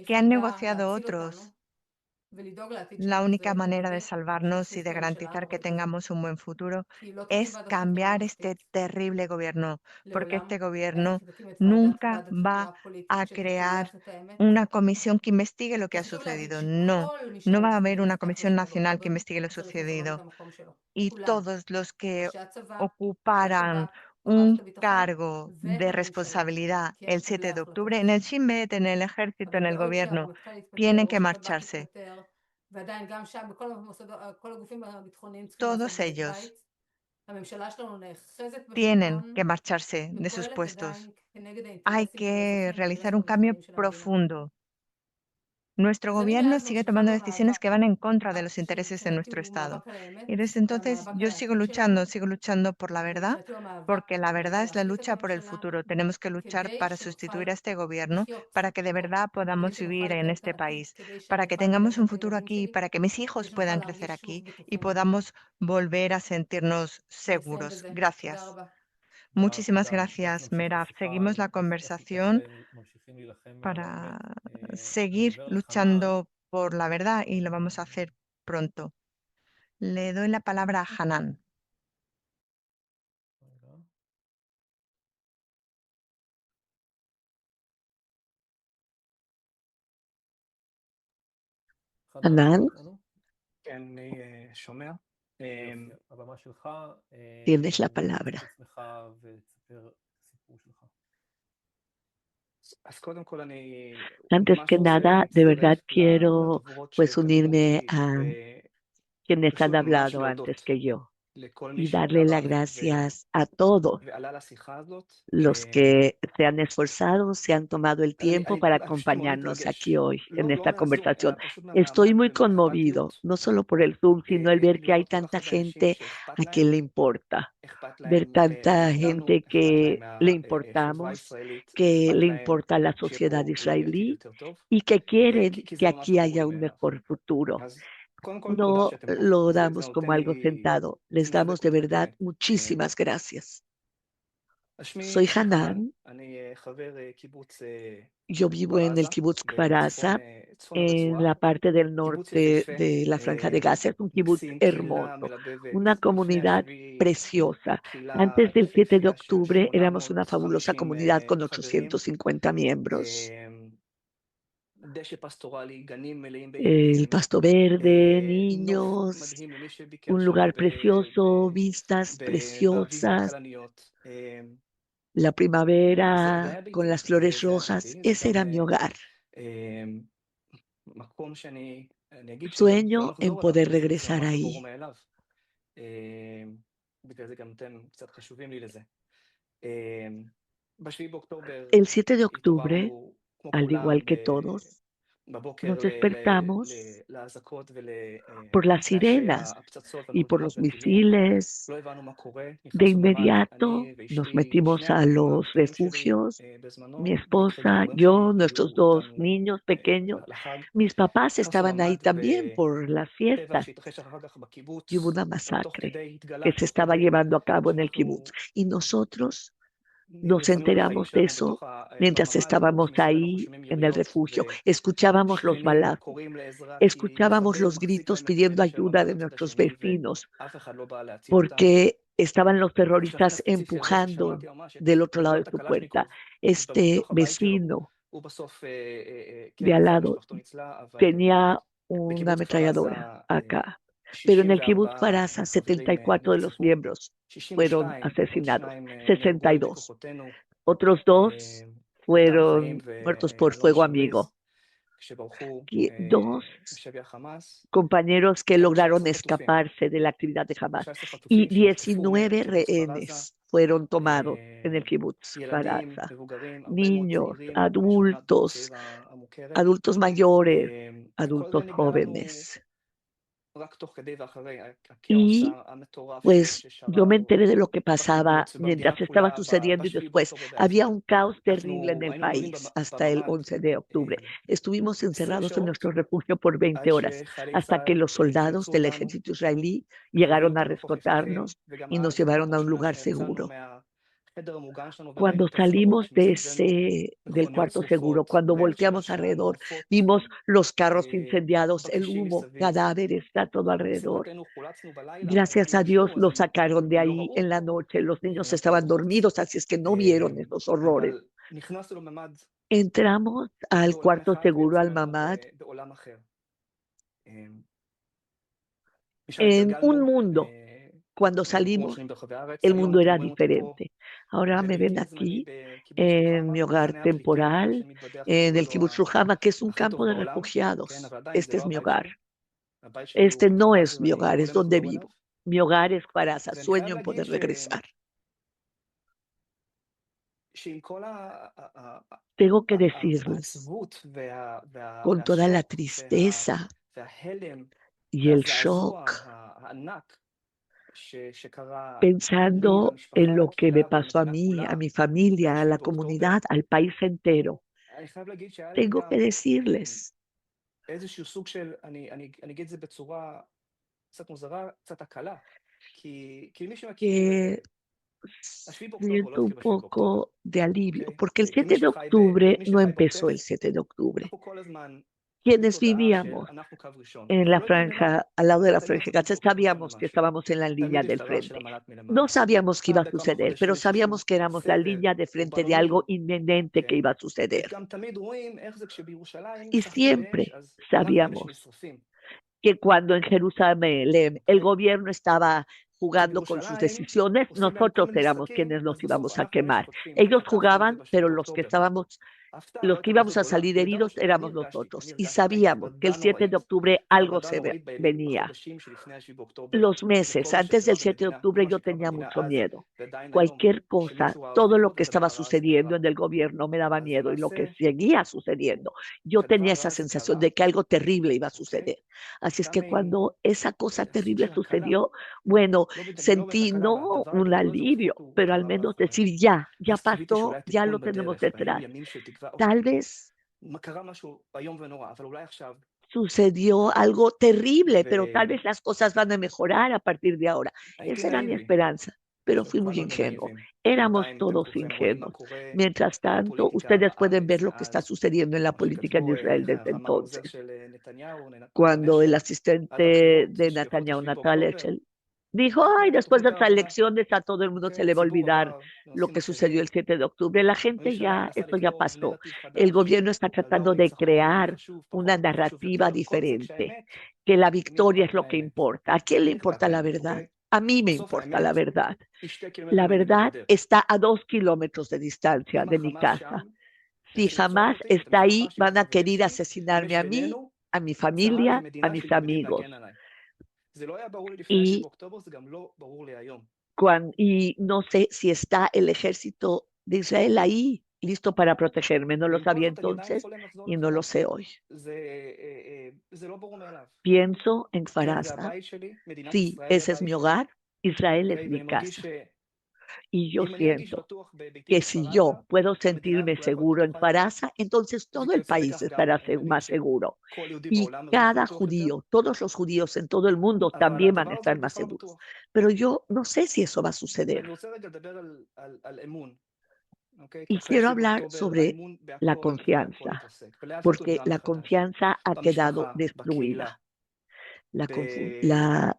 que han negociado otros. La única manera de salvarnos y de garantizar que tengamos un buen futuro es cambiar este terrible gobierno, porque este gobierno nunca va a crear una comisión que investigue lo que ha sucedido. No, no va a haber una comisión nacional que investigue lo sucedido. Y todos los que ocuparan un cargo de responsabilidad el 7 de octubre en el Shin Bet, en el ejército, en el gobierno, tienen que marcharse. Todos ellos tienen que marcharse de sus puestos. Hay que realizar un cambio profundo. Nuestro gobierno sigue tomando decisiones que van en contra de los intereses de nuestro Estado. Y desde entonces yo sigo luchando por la verdad, porque la verdad es la lucha por el futuro. Tenemos que luchar para sustituir a este gobierno, para que de verdad podamos vivir en este país, para que tengamos un futuro aquí, para que mis hijos puedan crecer aquí y podamos volver a sentirnos seguros. Gracias. Muchísimas gracias, Merav. Seguimos la conversación para seguir luchando por la verdad y lo vamos a hacer pronto. Le doy la palabra a Hanan. Hanan, tienes la palabra. Antes que nada, de verdad quiero pues unirme a quienes han hablado antes que yo y darle las gracias a todos los que se han esforzado, se han tomado el tiempo para acompañarnos aquí hoy en esta conversación. Estoy muy conmovido, no solo por el Zoom, sino el ver que hay tanta gente a quien le importa, ver tanta gente que le importamos, que le importa la sociedad israelí y que quieren que aquí haya un mejor futuro. No lo damos como algo sentado, les damos de verdad muchísimas gracias. Soy Hanan, yo vivo en el kibbutz Kfar Aza, en la parte del norte de la Franja de Gaza. Es un kibbutz hermoso, una comunidad preciosa. Antes del 7 de octubre éramos una fabulosa comunidad con 850 miembros. El pasto verde, niños, un lugar precioso, vistas preciosas, la primavera con las flores rojas. Ese era mi hogar. Sueño en poder regresar ahí. El 7 de octubre, al igual que todos, nos despertamos por las sirenas y por los misiles. De inmediato nos metimos a los refugios, mi esposa, yo, nuestros dos niños pequeños. Mis papás estaban ahí también por las fiestas. Y hubo una masacre que se estaba llevando a cabo en el kibutz. Y nosotros nos enteramos de eso mientras estábamos ahí en el refugio. Escuchábamos los balazos, escuchábamos los gritos pidiendo ayuda de nuestros vecinos, porque estaban los terroristas empujando del otro lado de su puerta. Este vecino de al lado tenía una ametralladora acá. Pero en el kibbutz Kfar-Aza, 74 de los miembros fueron asesinados, 62. Otros 2 fueron muertos por fuego amigo. Y 2 compañeros que lograron escaparse de la actividad de Hamas. Y 19 rehenes fueron tomados en el kibbutz Kfar-Aza. Niños, adultos mayores, adultos jóvenes. Y pues yo me enteré de lo que pasaba mientras estaba sucediendo y después había un caos terrible en el país hasta el 11 de octubre. Estuvimos encerrados en nuestro refugio por 20 horas hasta que los soldados del ejército israelí llegaron a rescatarnos y nos llevaron a un lugar seguro. Cuando salimos del cuarto seguro, cuando volteamos alrededor, vimos los carros incendiados, el humo, cadáveres, está todo alrededor. Gracias a Dios los sacaron de ahí en la noche. Los niños estaban dormidos, así es que no vieron esos horrores. Entramos al cuarto seguro, al mamad, en un mundo. Cuando salimos, el mundo era diferente. Ahora me ven aquí en mi hogar temporal, del Kibbutz Ruhama, que es un campo de refugiados. Este es mi hogar. Este no es mi hogar, es donde vivo. Mi hogar es Kfar-Aza. Sueño en poder regresar. Tengo que decirles, con toda la tristeza y el shock, pensando en lo que me pasó a mí, a mi familia, a la comunidad, al país entero, tengo que decirles que siento un poco de alivio, porque el 7 de octubre no empezó el 7 de octubre. Quienes vivíamos en la franja, al lado de la franja de Gaza, sabíamos que estábamos en la línea del frente. No sabíamos qué iba a suceder, pero sabíamos que éramos la línea de frente de algo inminente que iba a suceder. Y siempre sabíamos que cuando en Jerusalén el gobierno estaba jugando con sus decisiones, nosotros éramos quienes nos íbamos a quemar. Ellos jugaban, pero los que íbamos a salir heridos éramos nosotros. Y sabíamos que el 7 de octubre algo se venía. Los meses antes del 7 de octubre yo tenía mucho miedo. Cualquier cosa, todo lo que estaba sucediendo en el gobierno me daba miedo y lo que seguía sucediendo. Yo tenía esa sensación de que algo terrible iba a suceder. Así es que cuando esa cosa terrible sucedió, bueno, sentí no un alivio, pero al menos decir ya pasó, ya lo tenemos detrás. Tal vez sucedió algo terrible, pero tal vez las cosas van a mejorar a partir de ahora. Esa era mi esperanza, pero fui muy ingenuo. Éramos todos ingenuos. Mientras tanto, ustedes pueden ver lo que está sucediendo en la política en Israel desde entonces. Cuando el asistente de Netanyahu, Naftali Eshel, dijo, después de las elecciones a todo el mundo se le va a olvidar lo que sucedió el 7 de octubre. La gente esto ya pasó. El gobierno está tratando de crear una narrativa diferente, que la victoria es lo que importa. ¿A quién le importa la verdad? A mí me importa la verdad. La verdad está a 2 kilómetros de distancia de mi casa. Si Hamas está ahí, van a querer asesinarme a mí, a mi familia, a mis amigos. Y no sé si está el ejército de Israel ahí, listo para protegerme. No lo sabía entonces y no lo sé hoy. Pienso en Kfar-Aza. Sí, ese es mi hogar. Israel es mi casa. Y yo siento que si yo puedo sentirme seguro en Kfar-Aza, entonces todo el país estará más seguro. Y cada judío, todos los judíos en todo el mundo también van a estar más seguros. Pero yo no sé si eso va a suceder. Y quiero hablar sobre la confianza, porque la confianza ha quedado destruida. La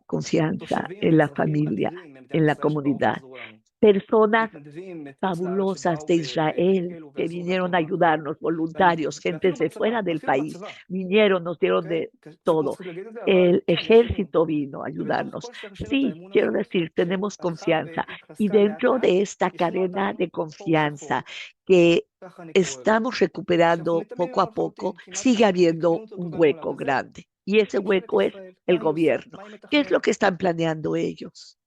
confianza en la familia, en la comunidad. personas fabulosas de Israel que vinieron a ayudarnos, voluntarios, gentes de fuera del país, vinieron, nos dieron de todo. El ejército vino a ayudarnos. Sí, quiero decir, tenemos confianza. Y dentro de esta cadena de confianza que estamos recuperando poco a poco, sigue habiendo un hueco grande. Y ese hueco es el gobierno. ¿Qué es lo que están planeando ellos?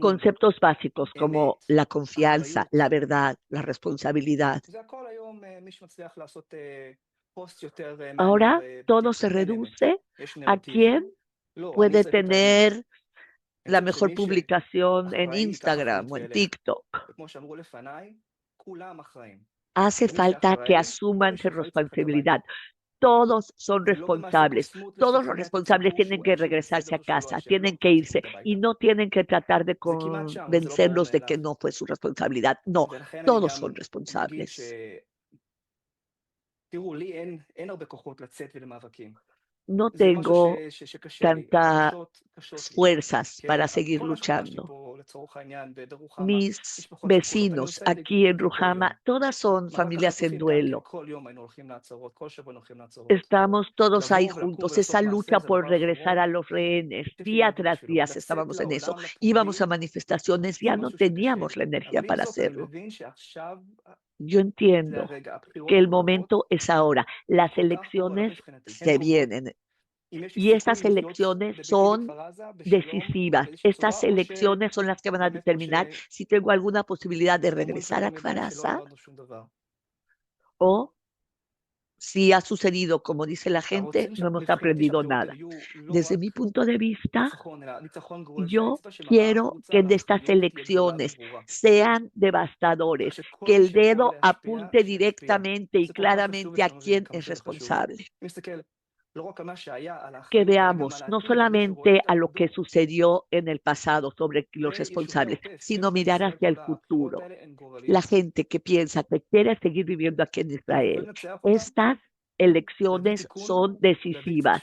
Conceptos básicos como la confianza, la verdad, la responsabilidad. Ahora todo se reduce a quién puede tener la mejor publicación en Instagram o en TikTok. Hace falta que asuman su responsabilidad. Todos son responsables. Todos los responsables tienen que regresarse a casa, tienen que irse y no tienen que tratar de convencerlos de que no fue su responsabilidad. No, todos son responsables. No tengo tantas fuerzas para seguir luchando. Mis vecinos aquí en Ruhama, todas son familias en duelo. Estamos todos ahí juntos, esa lucha por regresar a los rehenes. Día tras día estábamos en eso. Íbamos a manifestaciones, ya no teníamos la energía para hacerlo. Yo entiendo que el momento es ahora. Las elecciones se vienen. Y estas elecciones son decisivas. Estas elecciones son las que van a determinar si tengo alguna posibilidad de regresar a Kfar Aza o si ha sucedido, como dice la gente, no hemos aprendido nada. Desde mi punto de vista, yo quiero que en estas elecciones sean devastadores, que el dedo apunte directamente y claramente a quién es responsable. Que veamos no solamente a lo que sucedió en el pasado sobre los responsables, sino mirar hacia el futuro. La gente que piensa que quiere seguir viviendo aquí en Israel, estas elecciones son decisivas.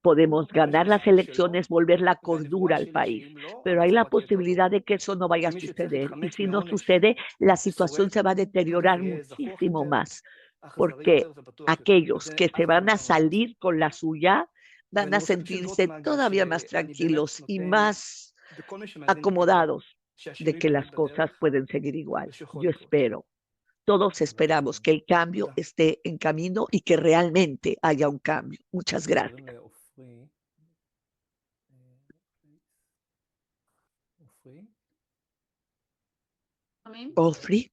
Podemos ganar las elecciones, volver la cordura al país, pero hay la posibilidad de que eso no vaya a suceder. Y si no sucede, la situación se va a deteriorar muchísimo más, porque aquellos que se van a salir con la suya van a sentirse todavía más tranquilos y más acomodados de que las cosas pueden seguir igual. Yo espero. Todos esperamos que el cambio esté en camino y que realmente haya un cambio. Muchas gracias. Ofri.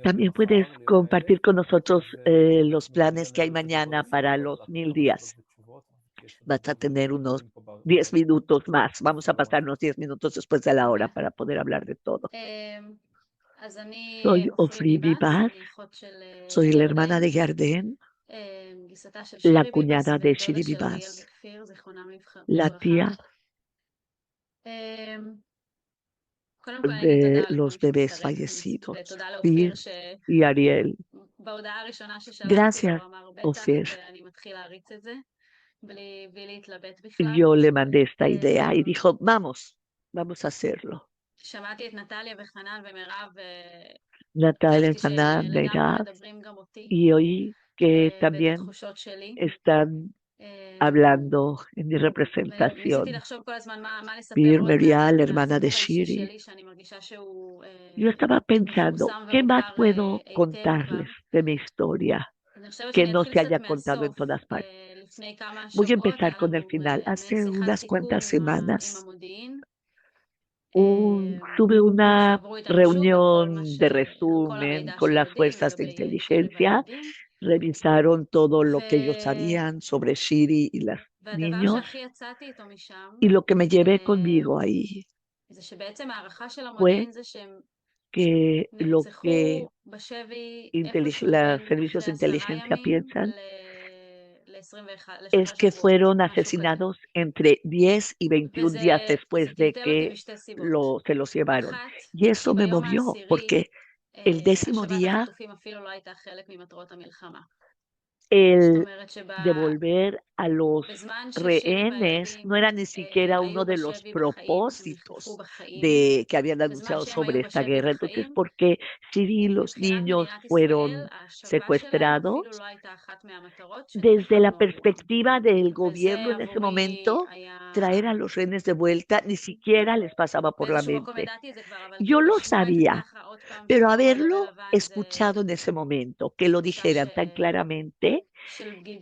También puedes compartir con nosotros los planes que hay mañana para los 1000 días. Vas a tener unos 10 minutos más. Vamos a pasarnos 10 minutos después de la hora para poder hablar de todo. Soy Ofri Vivas, soy la hermana de Yarden, la cuñada de Shiri Vivas, la tía de los bebés fallecidos, Fir y Ariel. Gracias, Ofir. Yo le mandé esta idea y dijo, vamos a hacerlo. Natalia, Hanan, Meirav, y oí que también están hablando en mi representación. Mir Merial, hermana de Shiri. Yo estaba pensando, ¿qué más puedo contarles de mi historia que no se haya contado en todas partes? Voy a empezar con el final. Hace unas cuantas semanas tuve una reunión de resumen con las fuerzas de inteligencia. Revisaron todo lo que ellos sabían sobre Shiri y los niños. Y lo que me llevé conmigo ahí fue que lo que los servicios de inteligencia piensan es que fueron asesinados entre 10 y 21 días después de que se los llevaron. Y eso me movió, porque el 10º día, el devolver a los rehenes no era ni siquiera uno de los propósitos que habían anunciado sobre esta guerra. Entonces, ¿por qué si los niños fueron secuestrados? Desde la perspectiva del gobierno en ese momento, traer a los rehenes de vuelta ni siquiera les pasaba por la mente. Yo lo sabía, pero haberlo escuchado en ese momento, que lo dijeran tan claramente,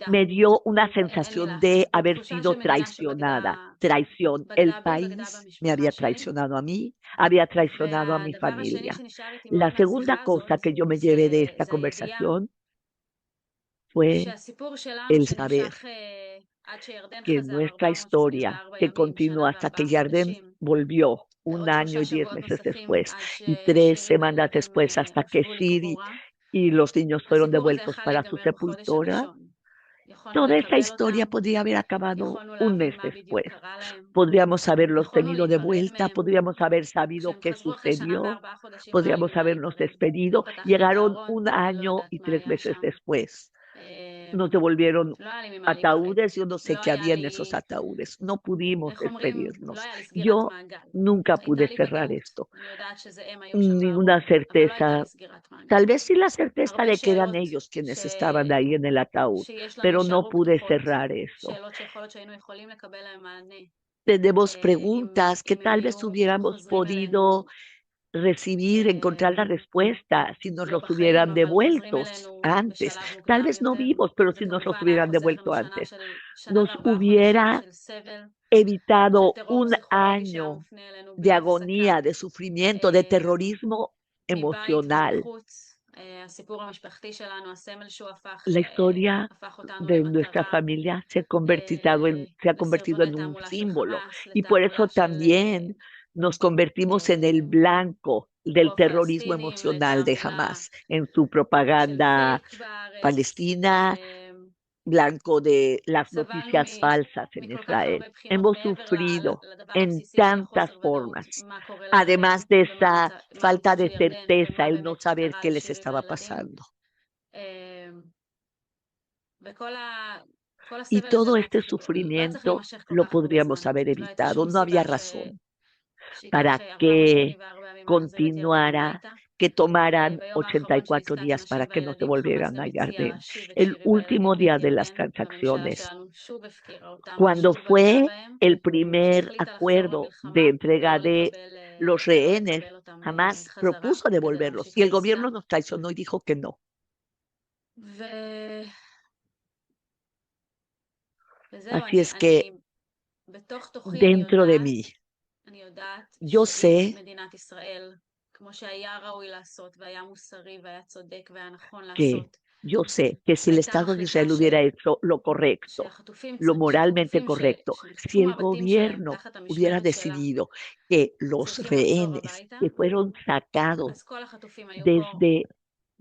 me dio una sensación de haber sido traicionada. Traición. El país me había traicionado a mí, había traicionado a mi familia. La segunda cosa que yo me llevé de esta conversación fue el saber que nuestra historia, que continuó hasta que Yarden volvió 1 año y 10 meses después, y 3 semanas después hasta que Siri y los niños fueron devueltos para su sepultura, toda esa historia podría haber acabado 1 mes después. Podríamos haberlos tenido de vuelta, podríamos haber sabido qué sucedió, podríamos habernos despedido. Llegaron 1 año y 3 meses después. Nos devolvieron ataúdes, yo no sé qué había en esos ataúdes, no pudimos despedirnos. Yo nunca pude cerrar esto, ninguna certeza, tal vez sí la certeza de que eran ellos quienes estaban ahí en el ataúd, pero no pude cerrar eso. Tenemos preguntas que tal vez hubiéramos podido recibir, encontrar la respuesta si nos los hubieran devuelto antes. Tal vez no vivos, pero si nos los hubieran devuelto antes. Nos hubiera evitado 1 año de agonía, de sufrimiento, de terrorismo emocional. La historia de nuestra familia se ha convertido en un símbolo y por eso también nos convertimos en el blanco del terrorismo emocional de Hamas, en su propaganda palestina, blanco de las noticias falsas en Israel. Hemos sufrido en tantas formas, además de esa falta de certeza, el no saber qué les estaba pasando. Y todo este sufrimiento lo podríamos haber evitado. No había razón para que continuara, que tomaran 84 días para que nos devolvieran a Yarden. El último día de las transacciones, cuando fue el primer acuerdo de entrega de los rehenes, Hamas propuso devolverlos y el gobierno nos traicionó y dijo que no. Así es que dentro de mí, yo sé que si el Estado de Israel hubiera hecho lo correcto, lo moralmente correcto, si el gobierno hubiera decidido que los rehenes que fueron sacados desde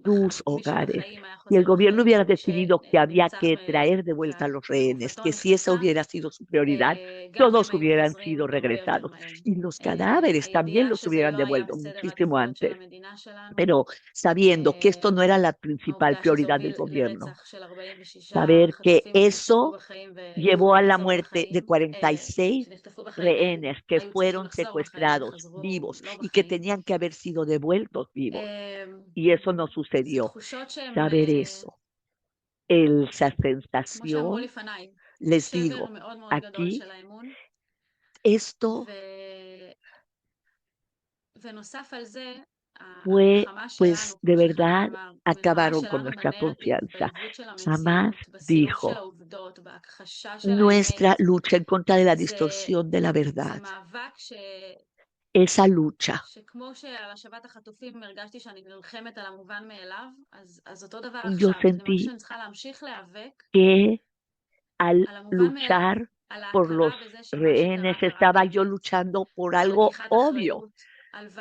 sus hogares, y el gobierno hubiera decidido que había que traer de vuelta a los rehenes, que si esa hubiera sido su prioridad, todos hubieran sido regresados y los cadáveres también los hubieran devuelto muchísimo antes. Pero sabiendo que esto no era la principal prioridad del gobierno, saber que eso llevó a la muerte de 46 rehenes que fueron secuestrados vivos y que tenían que haber sido devueltos vivos. Y eso no sucedió. Saber eso, esa sensación, les digo, aquí, esto fue, pues, de verdad, acabaron con nuestra confianza. Hamas dijo, nuestra lucha en contra de la distorsión de la verdad, esa lucha, yo sentí que al luchar por los rehenes estaba yo luchando por algo obvio.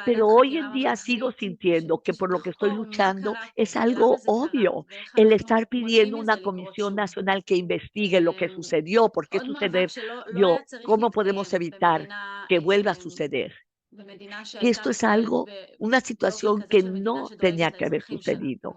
Pero hoy en día sigo sintiendo que por lo que estoy luchando es algo obvio. El estar pidiendo una comisión nacional que investigue lo que sucedió, por qué sucedió, cómo podemos evitar que vuelva a suceder. que esto es algo, una situación que no tenía que haber sucedido.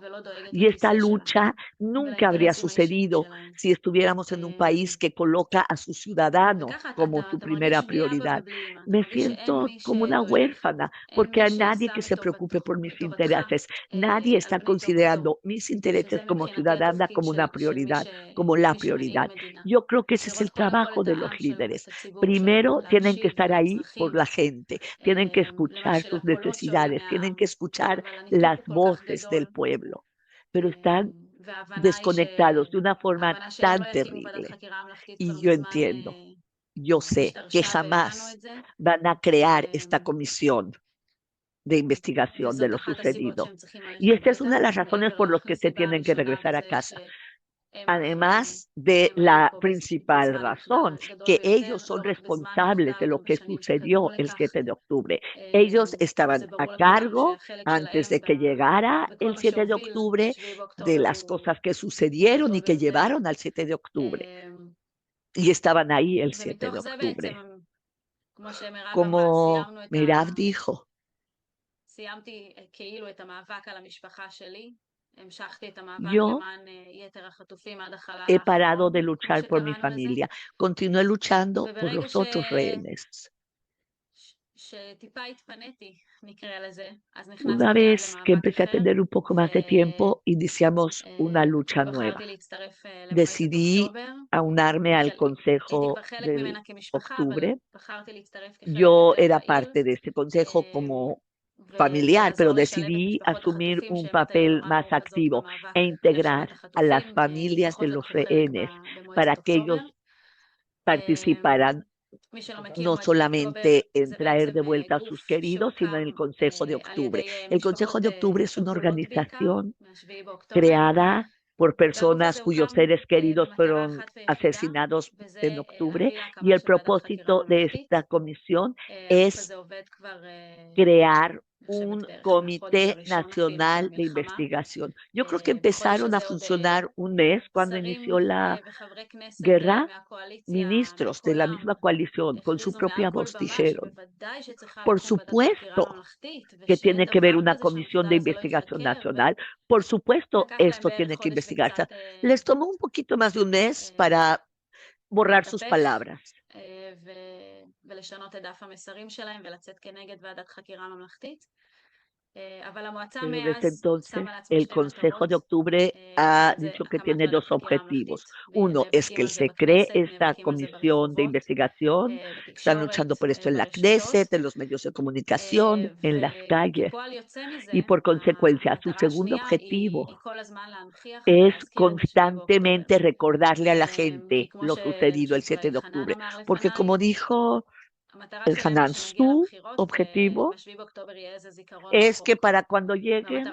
Y esta lucha nunca habría sucedido si estuviéramos en un país que coloca a sus ciudadanos como su primera prioridad. Me siento como una huérfana porque hay nadie que se preocupe por mis intereses. Nadie está considerando mis intereses como ciudadana como una prioridad, como la prioridad. Yo creo que ese es el trabajo de los líderes. Primero, tienen que estar ahí por la gente, tienen que escuchar sus necesidades, tienen que escuchar las voces del pueblo, pero están desconectados de una forma tan terrible. Y yo entiendo, yo sé que jamás van a crear esta comisión de investigación de lo sucedido. Y esta es una de las razones por las que se tienen que regresar a casa. Además de la principal razón, que ellos son responsables de lo que sucedió el 7 de octubre. Ellos estaban a cargo, antes de que llegara el 7 de octubre, de las cosas que sucedieron y que llevaron al 7 de octubre. Y estaban ahí el 7 de octubre. Como Merav dijo, yo he parado de luchar por mi familia. Continué luchando por los otros rehenes. Una vez que empecé a tener un poco más de tiempo, iniciamos una lucha nueva. Decidí aunarme al Consejo del Octubre. Yo era parte de este consejo como familiar, pero decidí asumir un papel más activo e integrar a las familias de los rehenes para que ellos participaran no solamente en traer de vuelta a sus queridos, sino en el Consejo de Octubre. El Consejo de Octubre es una organización creada por personas cuyos seres queridos fueron asesinados en octubre, y el propósito de esta comisión es crear un comité nacional de investigación. Yo creo que empezaron a funcionar un mes cuando inició la guerra. Ministros de la misma coalición con su propia voz dijeron, por supuesto que tiene que haber una comisión de investigación nacional, por supuesto esto tiene que investigarse. Les tomó un poquito más de un mes para borrar sus palabras. Pero desde entonces, el Consejo de Octubre ha dicho que tiene dos objetivos. Uno es que se cree esta comisión de investigación. Están luchando por esto en la Knesset, en los medios de comunicación, en las calles. Y por consecuencia, su segundo objetivo es constantemente recordarle a la gente lo sucedido el 7 de octubre. Porque como dijo el Hanan, su objetivo es que para cuando lleguen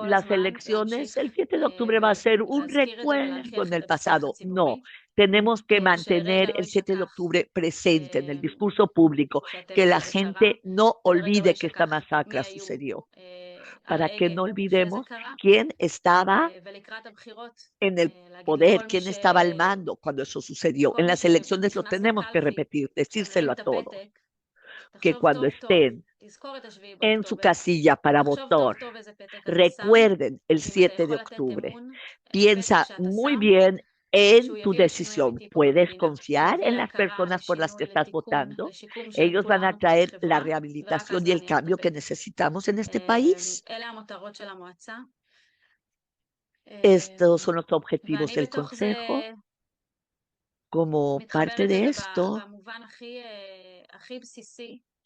las elecciones, el 7 de octubre va a ser un recuerdo en el pasado. No, tenemos que mantener el 7 de octubre presente en el discurso público, que la gente no olvide que esta masacre sucedió, para que no olvidemos quién estaba en el poder, quién estaba al mando cuando eso sucedió. En las elecciones lo tenemos que repetir, decírselo a todos, que cuando estén en su casilla para votar, recuerden el 7 de octubre. Piensa muy bien en tu decisión. ¿Puedes confiar en las personas por las que estás votando? Ellos van a traer la rehabilitación y el cambio que necesitamos en este país. Estos son los objetivos del Consejo. Como parte de esto,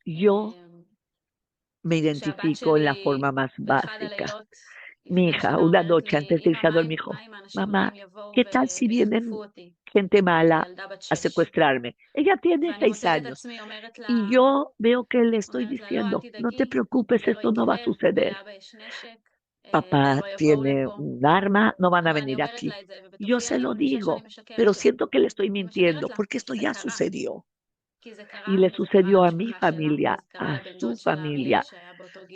yo me identifico en la forma más básica. Mi hija, una noche antes de irse a dormir, dijo, mamá, ¿qué tal si vienen gente mala a secuestrarme? Ella tiene 6 años y yo veo que le estoy diciendo, no te preocupes, esto no va a suceder. Papá tiene un arma, no van a venir aquí. Yo se lo digo, pero siento que le estoy mintiendo porque esto ya sucedió. Y le sucedió a mi familia, a su familia.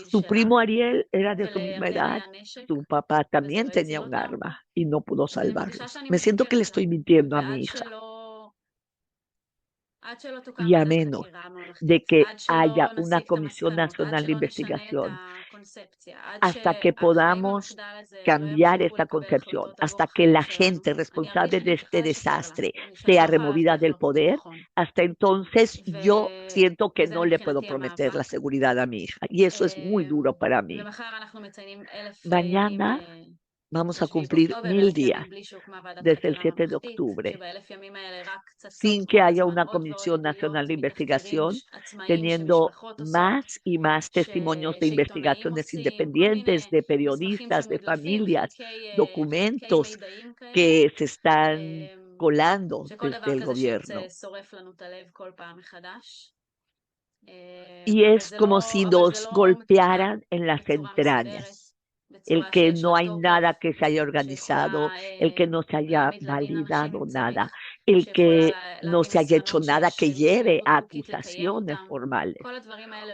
Su primo Ariel era de su misma edad. Su papá también tenía un arma y no pudo salvarlos. Me siento que le estoy mintiendo a mi hija. y a menos de que haya una Comisión Nacional de Investigación, hasta que podamos cambiar esta concepción, hasta que la gente responsable de este desastre sea removida del poder, hasta entonces yo siento que no le puedo prometer la seguridad a mi hija. Y eso es muy duro para mí. Mañana vamos a cumplir 1000 días desde el 7 de octubre, sin que haya una Comisión Nacional de Investigación, teniendo más y más testimonios de investigaciones independientes, de periodistas, de familias, documentos que se están colando desde el gobierno. Y es como si nos golpearan en las entrañas. El que no hay nada que se haya organizado, el que no se haya validado nada, el que no se haya hecho nada que lleve a acusaciones formales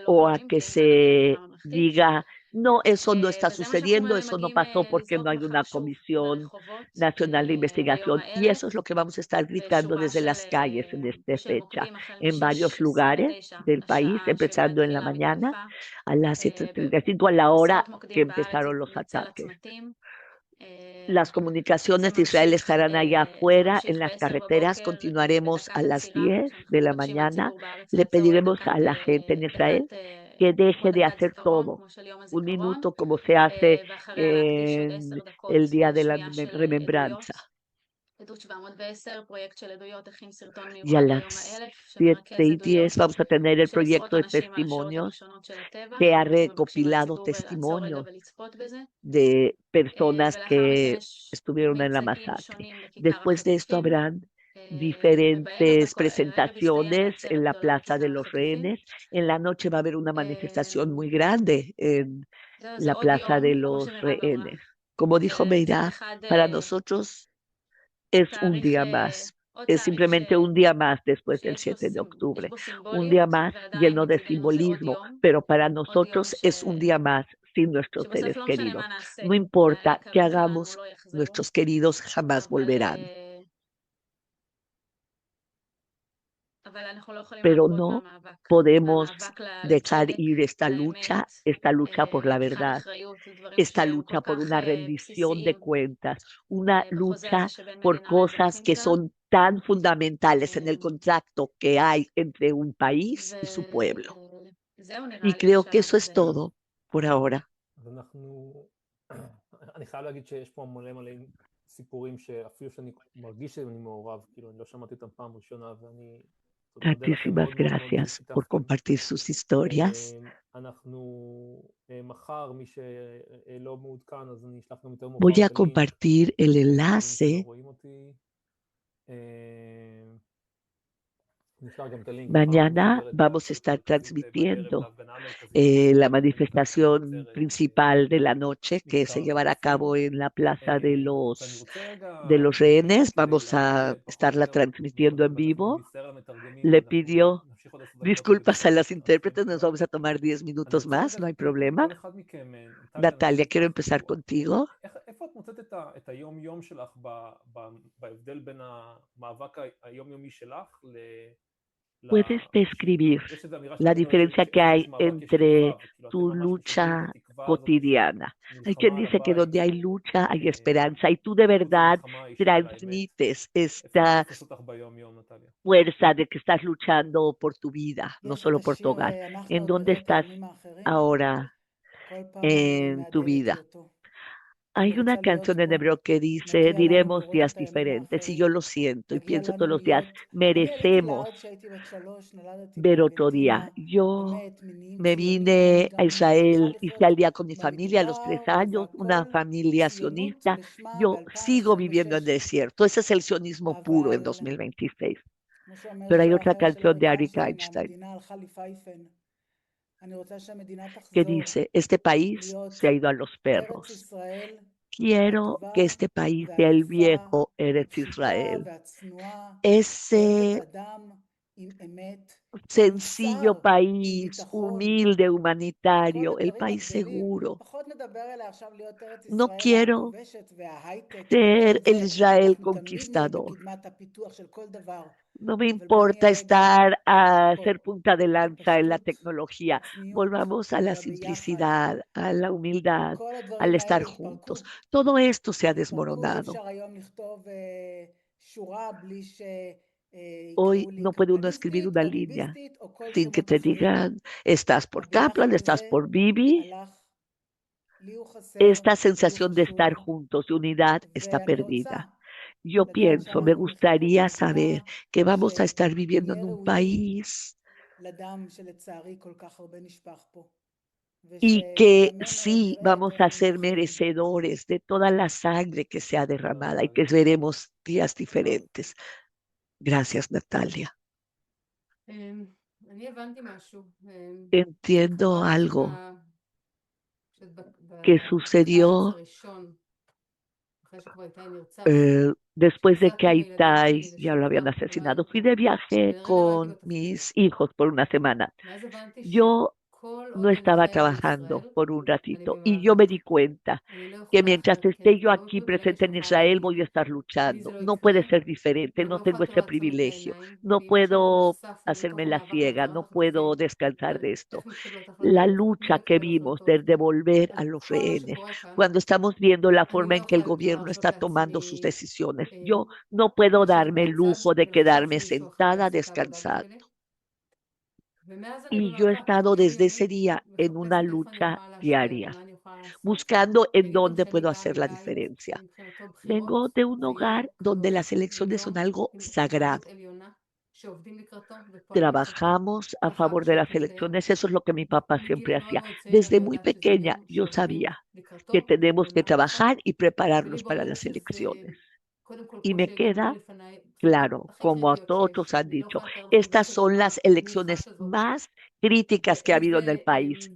o a que se diga, no, eso no está sucediendo, eso no pasó porque no hay una Comisión Nacional de Investigación. Y eso es lo que vamos a estar gritando desde las calles en esta fecha, en varios lugares del país, empezando en la mañana a las 7:35, a la hora que empezaron los ataques. Las comunicaciones de Israel estarán allá afuera en las carreteras. Continuaremos a las 10 de la mañana. Le pediremos a la gente en Israel que deje de hacer todo. 1 minuto como se hace en el Día de la Remembranza. Y a las 7:10 vamos a tener el proyecto de testimonios que ha recopilado testimonios de personas que estuvieron en la masacre. Después de esto habrán diferentes presentaciones en la Plaza de los Rehenes. En la noche va a haber una manifestación muy grande en la Plaza de los Rehenes. Como dijo Meirá, para nosotros es un día más. Es simplemente un día más después del 7 de octubre. Un día más lleno de simbolismo, pero para nosotros es un día más sin nuestros seres queridos. No importa qué hagamos, nuestros queridos jamás volverán. Pero no podemos dejar ir esta lucha por la verdad, esta lucha por una rendición de cuentas, una lucha por cosas que son tan fundamentales en el contacto que hay entre un país y su pueblo. Y creo que eso es todo por ahora. אני חייב להגיד שיש פה מלא סיפורים שאפילו שאני מרגיש שאני מעורב, כאילו אני לא שמעתי אותם פעם ראשונה ואני... Muchísimas gracias por compartir sus historias. Voy a compartir el enlace. Mañana vamos a estar transmitiendo la manifestación principal de la noche que se llevará a cabo en la Plaza de los Rehenes. Vamos a estarla transmitiendo en vivo. Le pidió disculpas a las intérpretes, nos vamos a tomar 10 minutos más, no hay problema. Natalia, quiero empezar contigo. ¿Puedes describir la diferencia que hay entre tu lucha cotidiana? Hay quien dice que donde hay lucha hay esperanza y tú de verdad transmites esta fuerza de que estás luchando por tu vida, no solo por tu hogar. ¿En dónde estás ahora en tu vida? Hay una canción en hebreo que dice, diremos días diferentes, y yo lo siento y pienso todos los días, merecemos ver otro día. Yo me vine a Israel, hice al día con mi familia a los 3 años, una familia sionista. Yo sigo viviendo en el desierto. Ese es el sionismo puro en 2026. Pero hay otra canción de Arik Einstein que dice, este país se ha ido a los perros. Quiero que este país sea el viejo Eretz Israel. Ese sencillo país, humilde, humanitario, el país seguro. No quiero ser el Israel conquistador. No me importa ser punta de lanza en la tecnología. Volvamos a la simplicidad, a la humildad, al estar juntos. Todo esto se ha desmoronado. Hoy no puede uno escribir una línea sin que te digan, estás por Kaplan, estás por Bibi. Esta sensación de estar juntos, de unidad, está perdida. Yo pienso, me gustaría saber que vamos a estar viviendo en un país y que sí vamos a ser merecedores de toda la sangre que sea derramada y que veremos días diferentes. Gracias, Natalia. Entiendo algo que sucedió después de que a Itai ya lo habían asesinado. Fui de viaje con mis hijos por una semana. Yo no estaba trabajando por un ratito y yo me di cuenta que mientras esté yo aquí presente en Israel voy a estar luchando. No puede ser diferente, no tengo ese privilegio, no puedo hacerme la ciega, no puedo descansar de esto. La lucha que vimos de devolver a los rehenes, cuando estamos viendo la forma en que el gobierno está tomando sus decisiones, yo no puedo darme el lujo de quedarme sentada descansando. Y yo he estado desde ese día en una lucha diaria, buscando en dónde puedo hacer la diferencia. Vengo de un hogar donde las elecciones son algo sagrado. Trabajamos a favor de las elecciones, eso es lo que mi papá siempre hacía. Desde muy pequeña yo sabía que tenemos que trabajar y prepararnos para las elecciones. Y me queda claro, como a todos han dicho, estas son las elecciones más críticas que ha habido en el país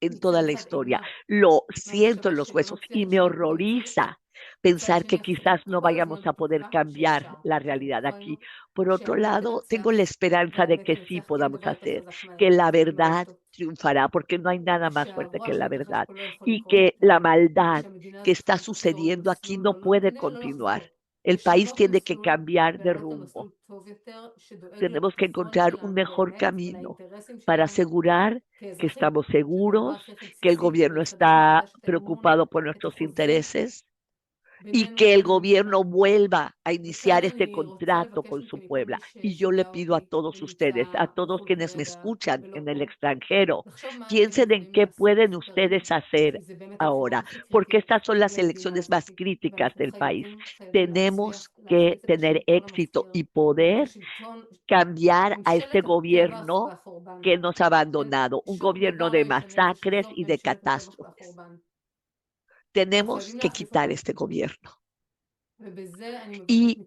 en toda la historia. Lo siento en los huesos y me horroriza pensar que quizás no vayamos a poder cambiar la realidad aquí. Por otro lado, tengo la esperanza de que sí podamos hacer, que la verdad triunfará, porque no hay nada más fuerte que la verdad, y que la maldad que está sucediendo aquí no puede continuar. El país tiene que cambiar de rumbo. Tenemos que encontrar un mejor camino para asegurar que estamos seguros, que el gobierno está preocupado por nuestros intereses y que el gobierno vuelva a iniciar este contrato con su puebla. Y yo le pido a todos ustedes, a todos quienes me escuchan en el extranjero, piensen en qué pueden ustedes hacer ahora, porque estas son las elecciones más críticas del país. Tenemos que tener éxito y poder cambiar a este gobierno que nos ha abandonado, un gobierno de masacres y de catástrofes. Tenemos que quitar este gobierno. Y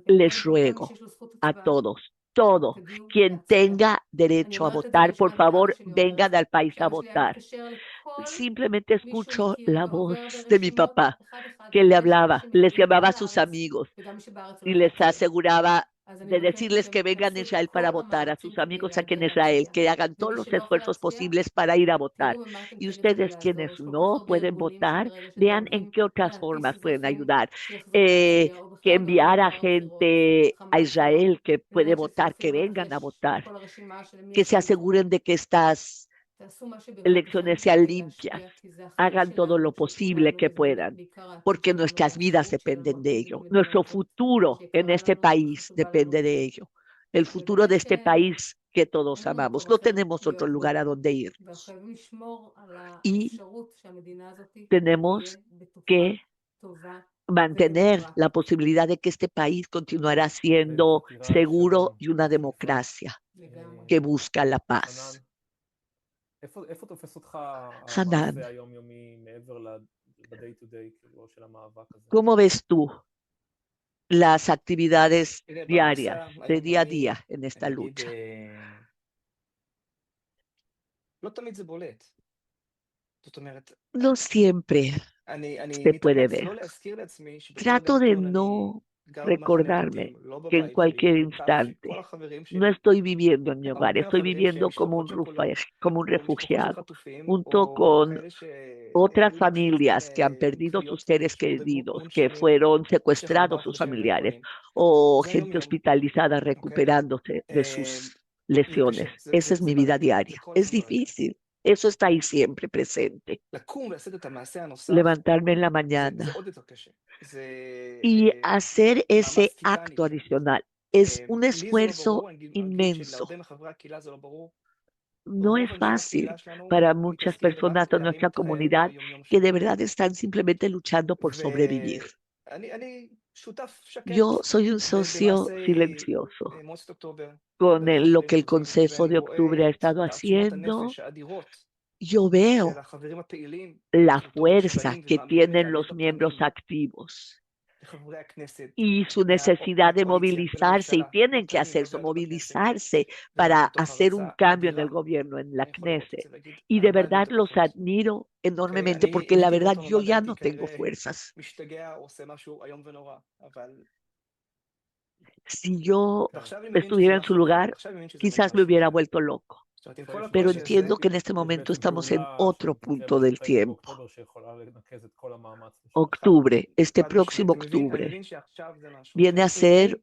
les ruego a todos, quien tenga derecho a votar, por favor, vengan al país a votar. Simplemente escucho la voz de mi papá que le hablaba, les llamaba a sus amigos y les aseguraba de decirles que vengan a Israel para votar, a sus amigos aquí en Israel, que hagan todos los esfuerzos posibles para ir a votar. Y ustedes quienes no pueden votar, vean en qué otras formas pueden ayudar. Que enviar a gente a Israel que puede votar, que vengan a votar, que se aseguren de que estas elecciones sean limpias, hagan todo lo posible que puedan, porque nuestras vidas dependen de ello. Nuestro futuro en este país depende de ello. El futuro de este país que todos amamos. No tenemos otro lugar a donde irnos. Y tenemos que mantener la posibilidad de que este país continuará siendo seguro y una democracia que busca la paz. איפה תופס אותך חנן, המעשה היומיומי מעבר ל-day to day כאילו של המאבק הזה? ¿cómo ves tú las actividades diarias, de día a día en esta lucha? לא תמיד זה בולט. זאת אומרת, No siempre אני se puede מתאמץ ver. לא להזכיר לעצמי שבתור Trato אדם de גדול no recordarme que en cualquier instante no estoy viviendo en mi hogar, estoy viviendo como un refugiado, junto con otras familias que han perdido sus seres queridos, que fueron secuestrados sus familiares, o gente hospitalizada recuperándose de sus lesiones. Esa es mi vida diaria. Es difícil. Eso está ahí siempre presente. Levantarme en la mañana y hacer ese acto adicional es un esfuerzo inmenso. No es fácil para muchas personas de nuestra comunidad que de verdad están simplemente luchando por sobrevivir. Yo soy un socio silencioso con lo que el Consejo de Octubre ha estado haciendo. Yo veo la fuerza que tienen los miembros activos y su necesidad de movilizarse, y tienen que hacerse, movilizarse para hacer un cambio en el gobierno, en la Knesset. Y de verdad los admiro enormemente porque la verdad yo ya no tengo fuerzas. Si yo estuviera en su lugar, quizás me hubiera vuelto loco. Pero entiendo que en este momento estamos en otro punto del tiempo. Octubre, este próximo octubre, viene a ser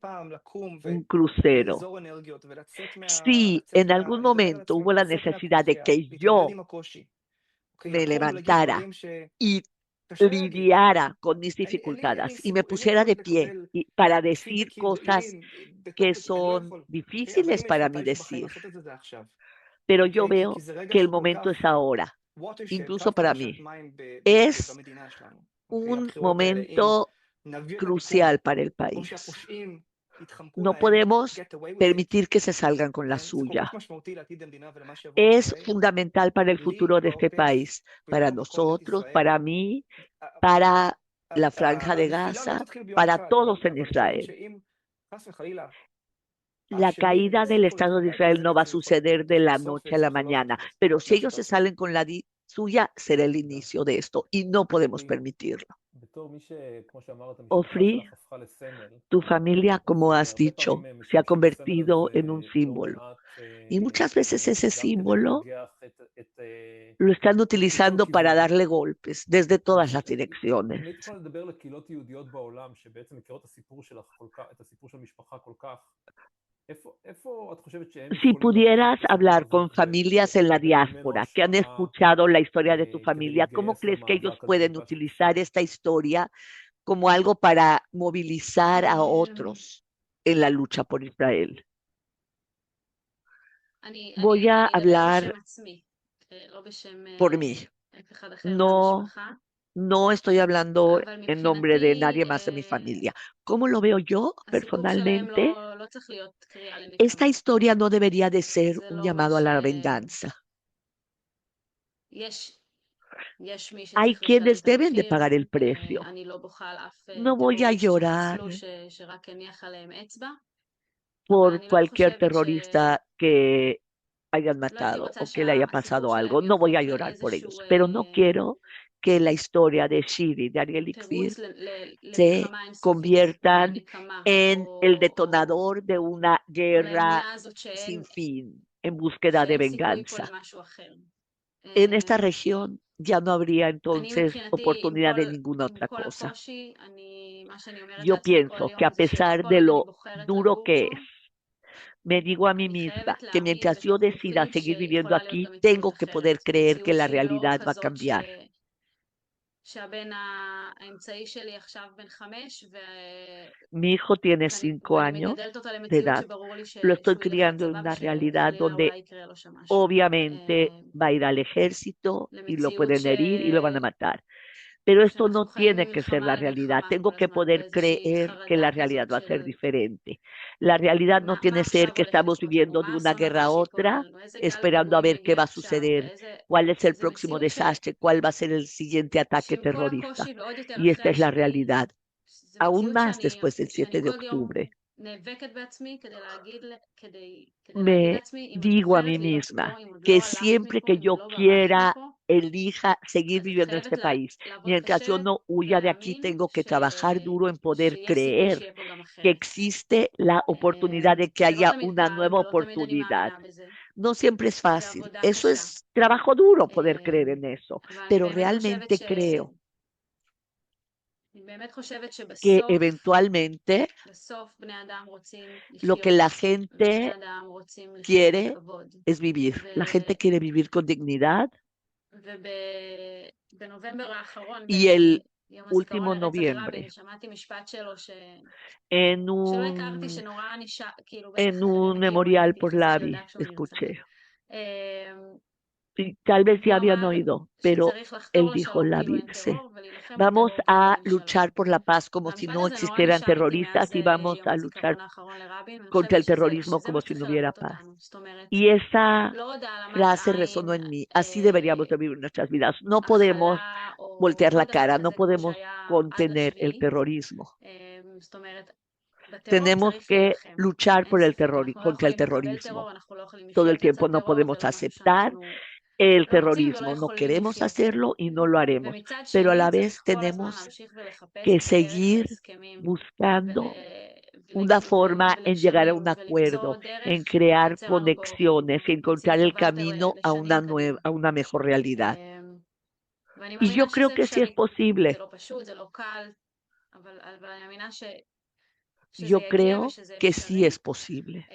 un crucero. Si en algún momento hubo la necesidad de que yo me levantara y lidiara con mis dificultades y me pusiera de pie para decir cosas que son difíciles para mí decir, pero yo veo que el momento es ahora, incluso para mí. Es un momento crucial para el país. No podemos permitir que se salgan con la suya. Es fundamental para el futuro de este país, para nosotros, para mí, para la Franja de Gaza, para todos en Israel. La caída del Estado de Israel no va a suceder de la noche a la mañana, pero si ellos se salen con la suya, será el inicio de esto y no podemos permitirlo. Ofri, tu familia, como has dicho, se ha convertido en un símbolo. Y muchas veces ese símbolo lo están utilizando para darle golpes desde todas las direcciones. Si pudieras hablar con familias en la diáspora que han escuchado la historia de tu familia, ¿cómo crees que ellos pueden utilizar esta historia como algo para movilizar a otros en la lucha por Israel? Voy a hablar por mí. No estoy hablando en nombre de nadie más de mi familia. ¿Cómo lo veo yo personalmente? Esta historia no debería de ser un llamado a la venganza. Hay quienes deben de pagar el precio. No voy a llorar por cualquier terrorista que hayan matado o que le haya pasado algo. No voy a llorar por ellos, pero no quiero que la historia de Shiri, de Ariel Ikvir, se conviertan en el detonador de una guerra sin fin en búsqueda de venganza. En esta región ya no habría entonces oportunidad de ninguna otra cosa. Yo pienso que a pesar de lo duro que es, me digo a mí misma que mientras yo decida seguir viviendo aquí, tengo que poder creer que la realidad va a cambiar. Mi hijo tiene 5 años de edad. Lo estoy criando en una realidad donde obviamente va a ir al ejército y lo pueden herir y lo van a matar. Pero esto no tiene que ser la realidad. Tengo que poder creer que la realidad va a ser diferente. La realidad no tiene que ser que estamos viviendo de una guerra a otra, esperando a ver qué va a suceder, cuál es el próximo desastre, cuál va a ser el siguiente ataque terrorista. Y esta es la realidad, aún más después del 7 de octubre. Me digo a mí misma que siempre que yo quiera elija seguir viviendo en este país. Mientras yo no huya de aquí, tengo que trabajar duro en poder creer que existe la oportunidad de que haya una nueva oportunidad. No siempre es fácil. Eso es trabajo duro poder creer en eso, pero realmente creo que eventualmente lo que la gente quiere es vivir. La gente quiere vivir con dignidad. Y el último noviembre, en un memorial por Lavi, escuché, y tal vez ya habían oído, pero él dijo, Lavi, vamos a luchar por la paz como si no existieran terroristas y vamos a luchar contra el terrorismo como si no hubiera paz. Y esa frase resonó en mí. Así deberíamos de vivir nuestras vidas. No podemos voltear la cara, no podemos contener el terrorismo. Tenemos que luchar por contra el terrorismo. Todo el tiempo no podemos aceptar el terrorismo. No queremos hacerlo y no lo haremos. Pero a la vez tenemos que seguir buscando una forma en llegar a un acuerdo, en crear conexiones y encontrar el camino a una mejor realidad. Y yo creo que sí es posible. Yo creo que sí es posible.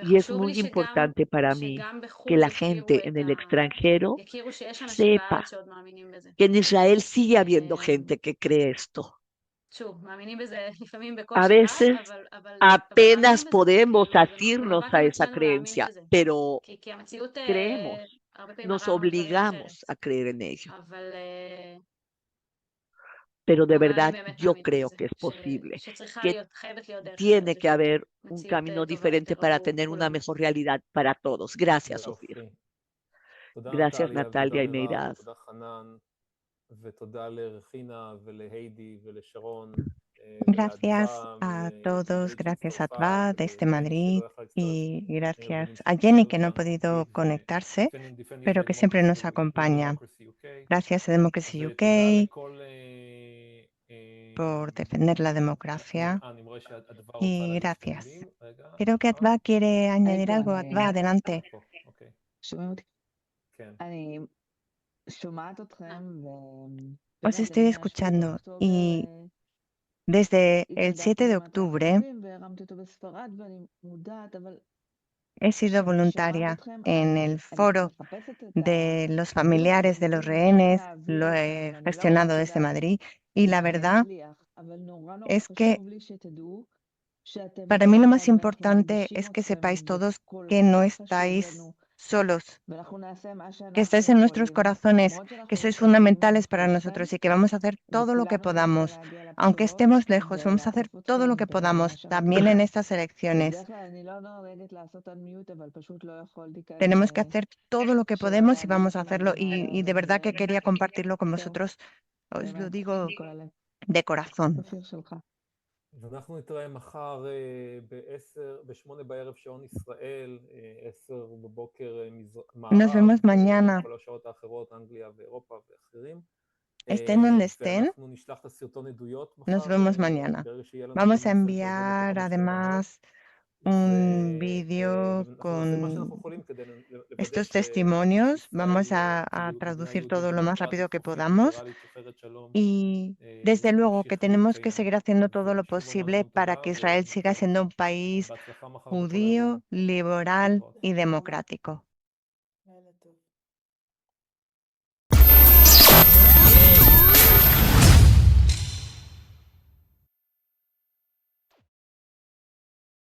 Y es muy importante para mí que la gente en el extranjero sepa que en Israel sigue habiendo gente que cree esto. A veces apenas podemos asirnos a esa creencia, pero creemos, nos obligamos a creer en ello. Pero de verdad yo creo que es posible, que tiene que haber un camino diferente para tener una mejor realidad para todos. Gracias, Ofir. Gracias, Natalia y Meirad. Gracias a todos, gracias a Adva desde Madrid y gracias a Jenny que no ha podido conectarse, pero que siempre nos acompaña. Gracias a Democracy UK por defender la democracia y gracias. Creo que Adva quiere añadir algo. Adva, adelante. Os estoy escuchando y desde el 7 de octubre he sido voluntaria en el foro de los familiares de los rehenes, lo he gestionado desde Madrid y la verdad es que para mí lo más importante es que sepáis todos que no estáis solos, que estáis en nuestros corazones, que sois fundamentales para nosotros y que vamos a hacer todo lo que podamos. Aunque estemos lejos, vamos a hacer todo lo que podamos, también en estas elecciones. Tenemos que hacer todo lo que podemos y vamos a hacerlo. Y de verdad que quería compartirlo con vosotros. Os lo digo de corazón. ואנחנו נתראה מחר ב-8 בערב שעון ישראל, 10 בבוקר Nos vemos mañana. כל השעות האחרות, אנגליה ואירופה ואחרים. Estén donde estén. ואנחנו נשלח את הסרטון עדויות מחר. Nos vemos mañana. Vamos a enviar además un vídeo con estos testimonios. Vamos a traducir todo lo más rápido que podamos. Y desde luego que tenemos que seguir haciendo todo lo posible para que Israel siga siendo un país judío, liberal y democrático.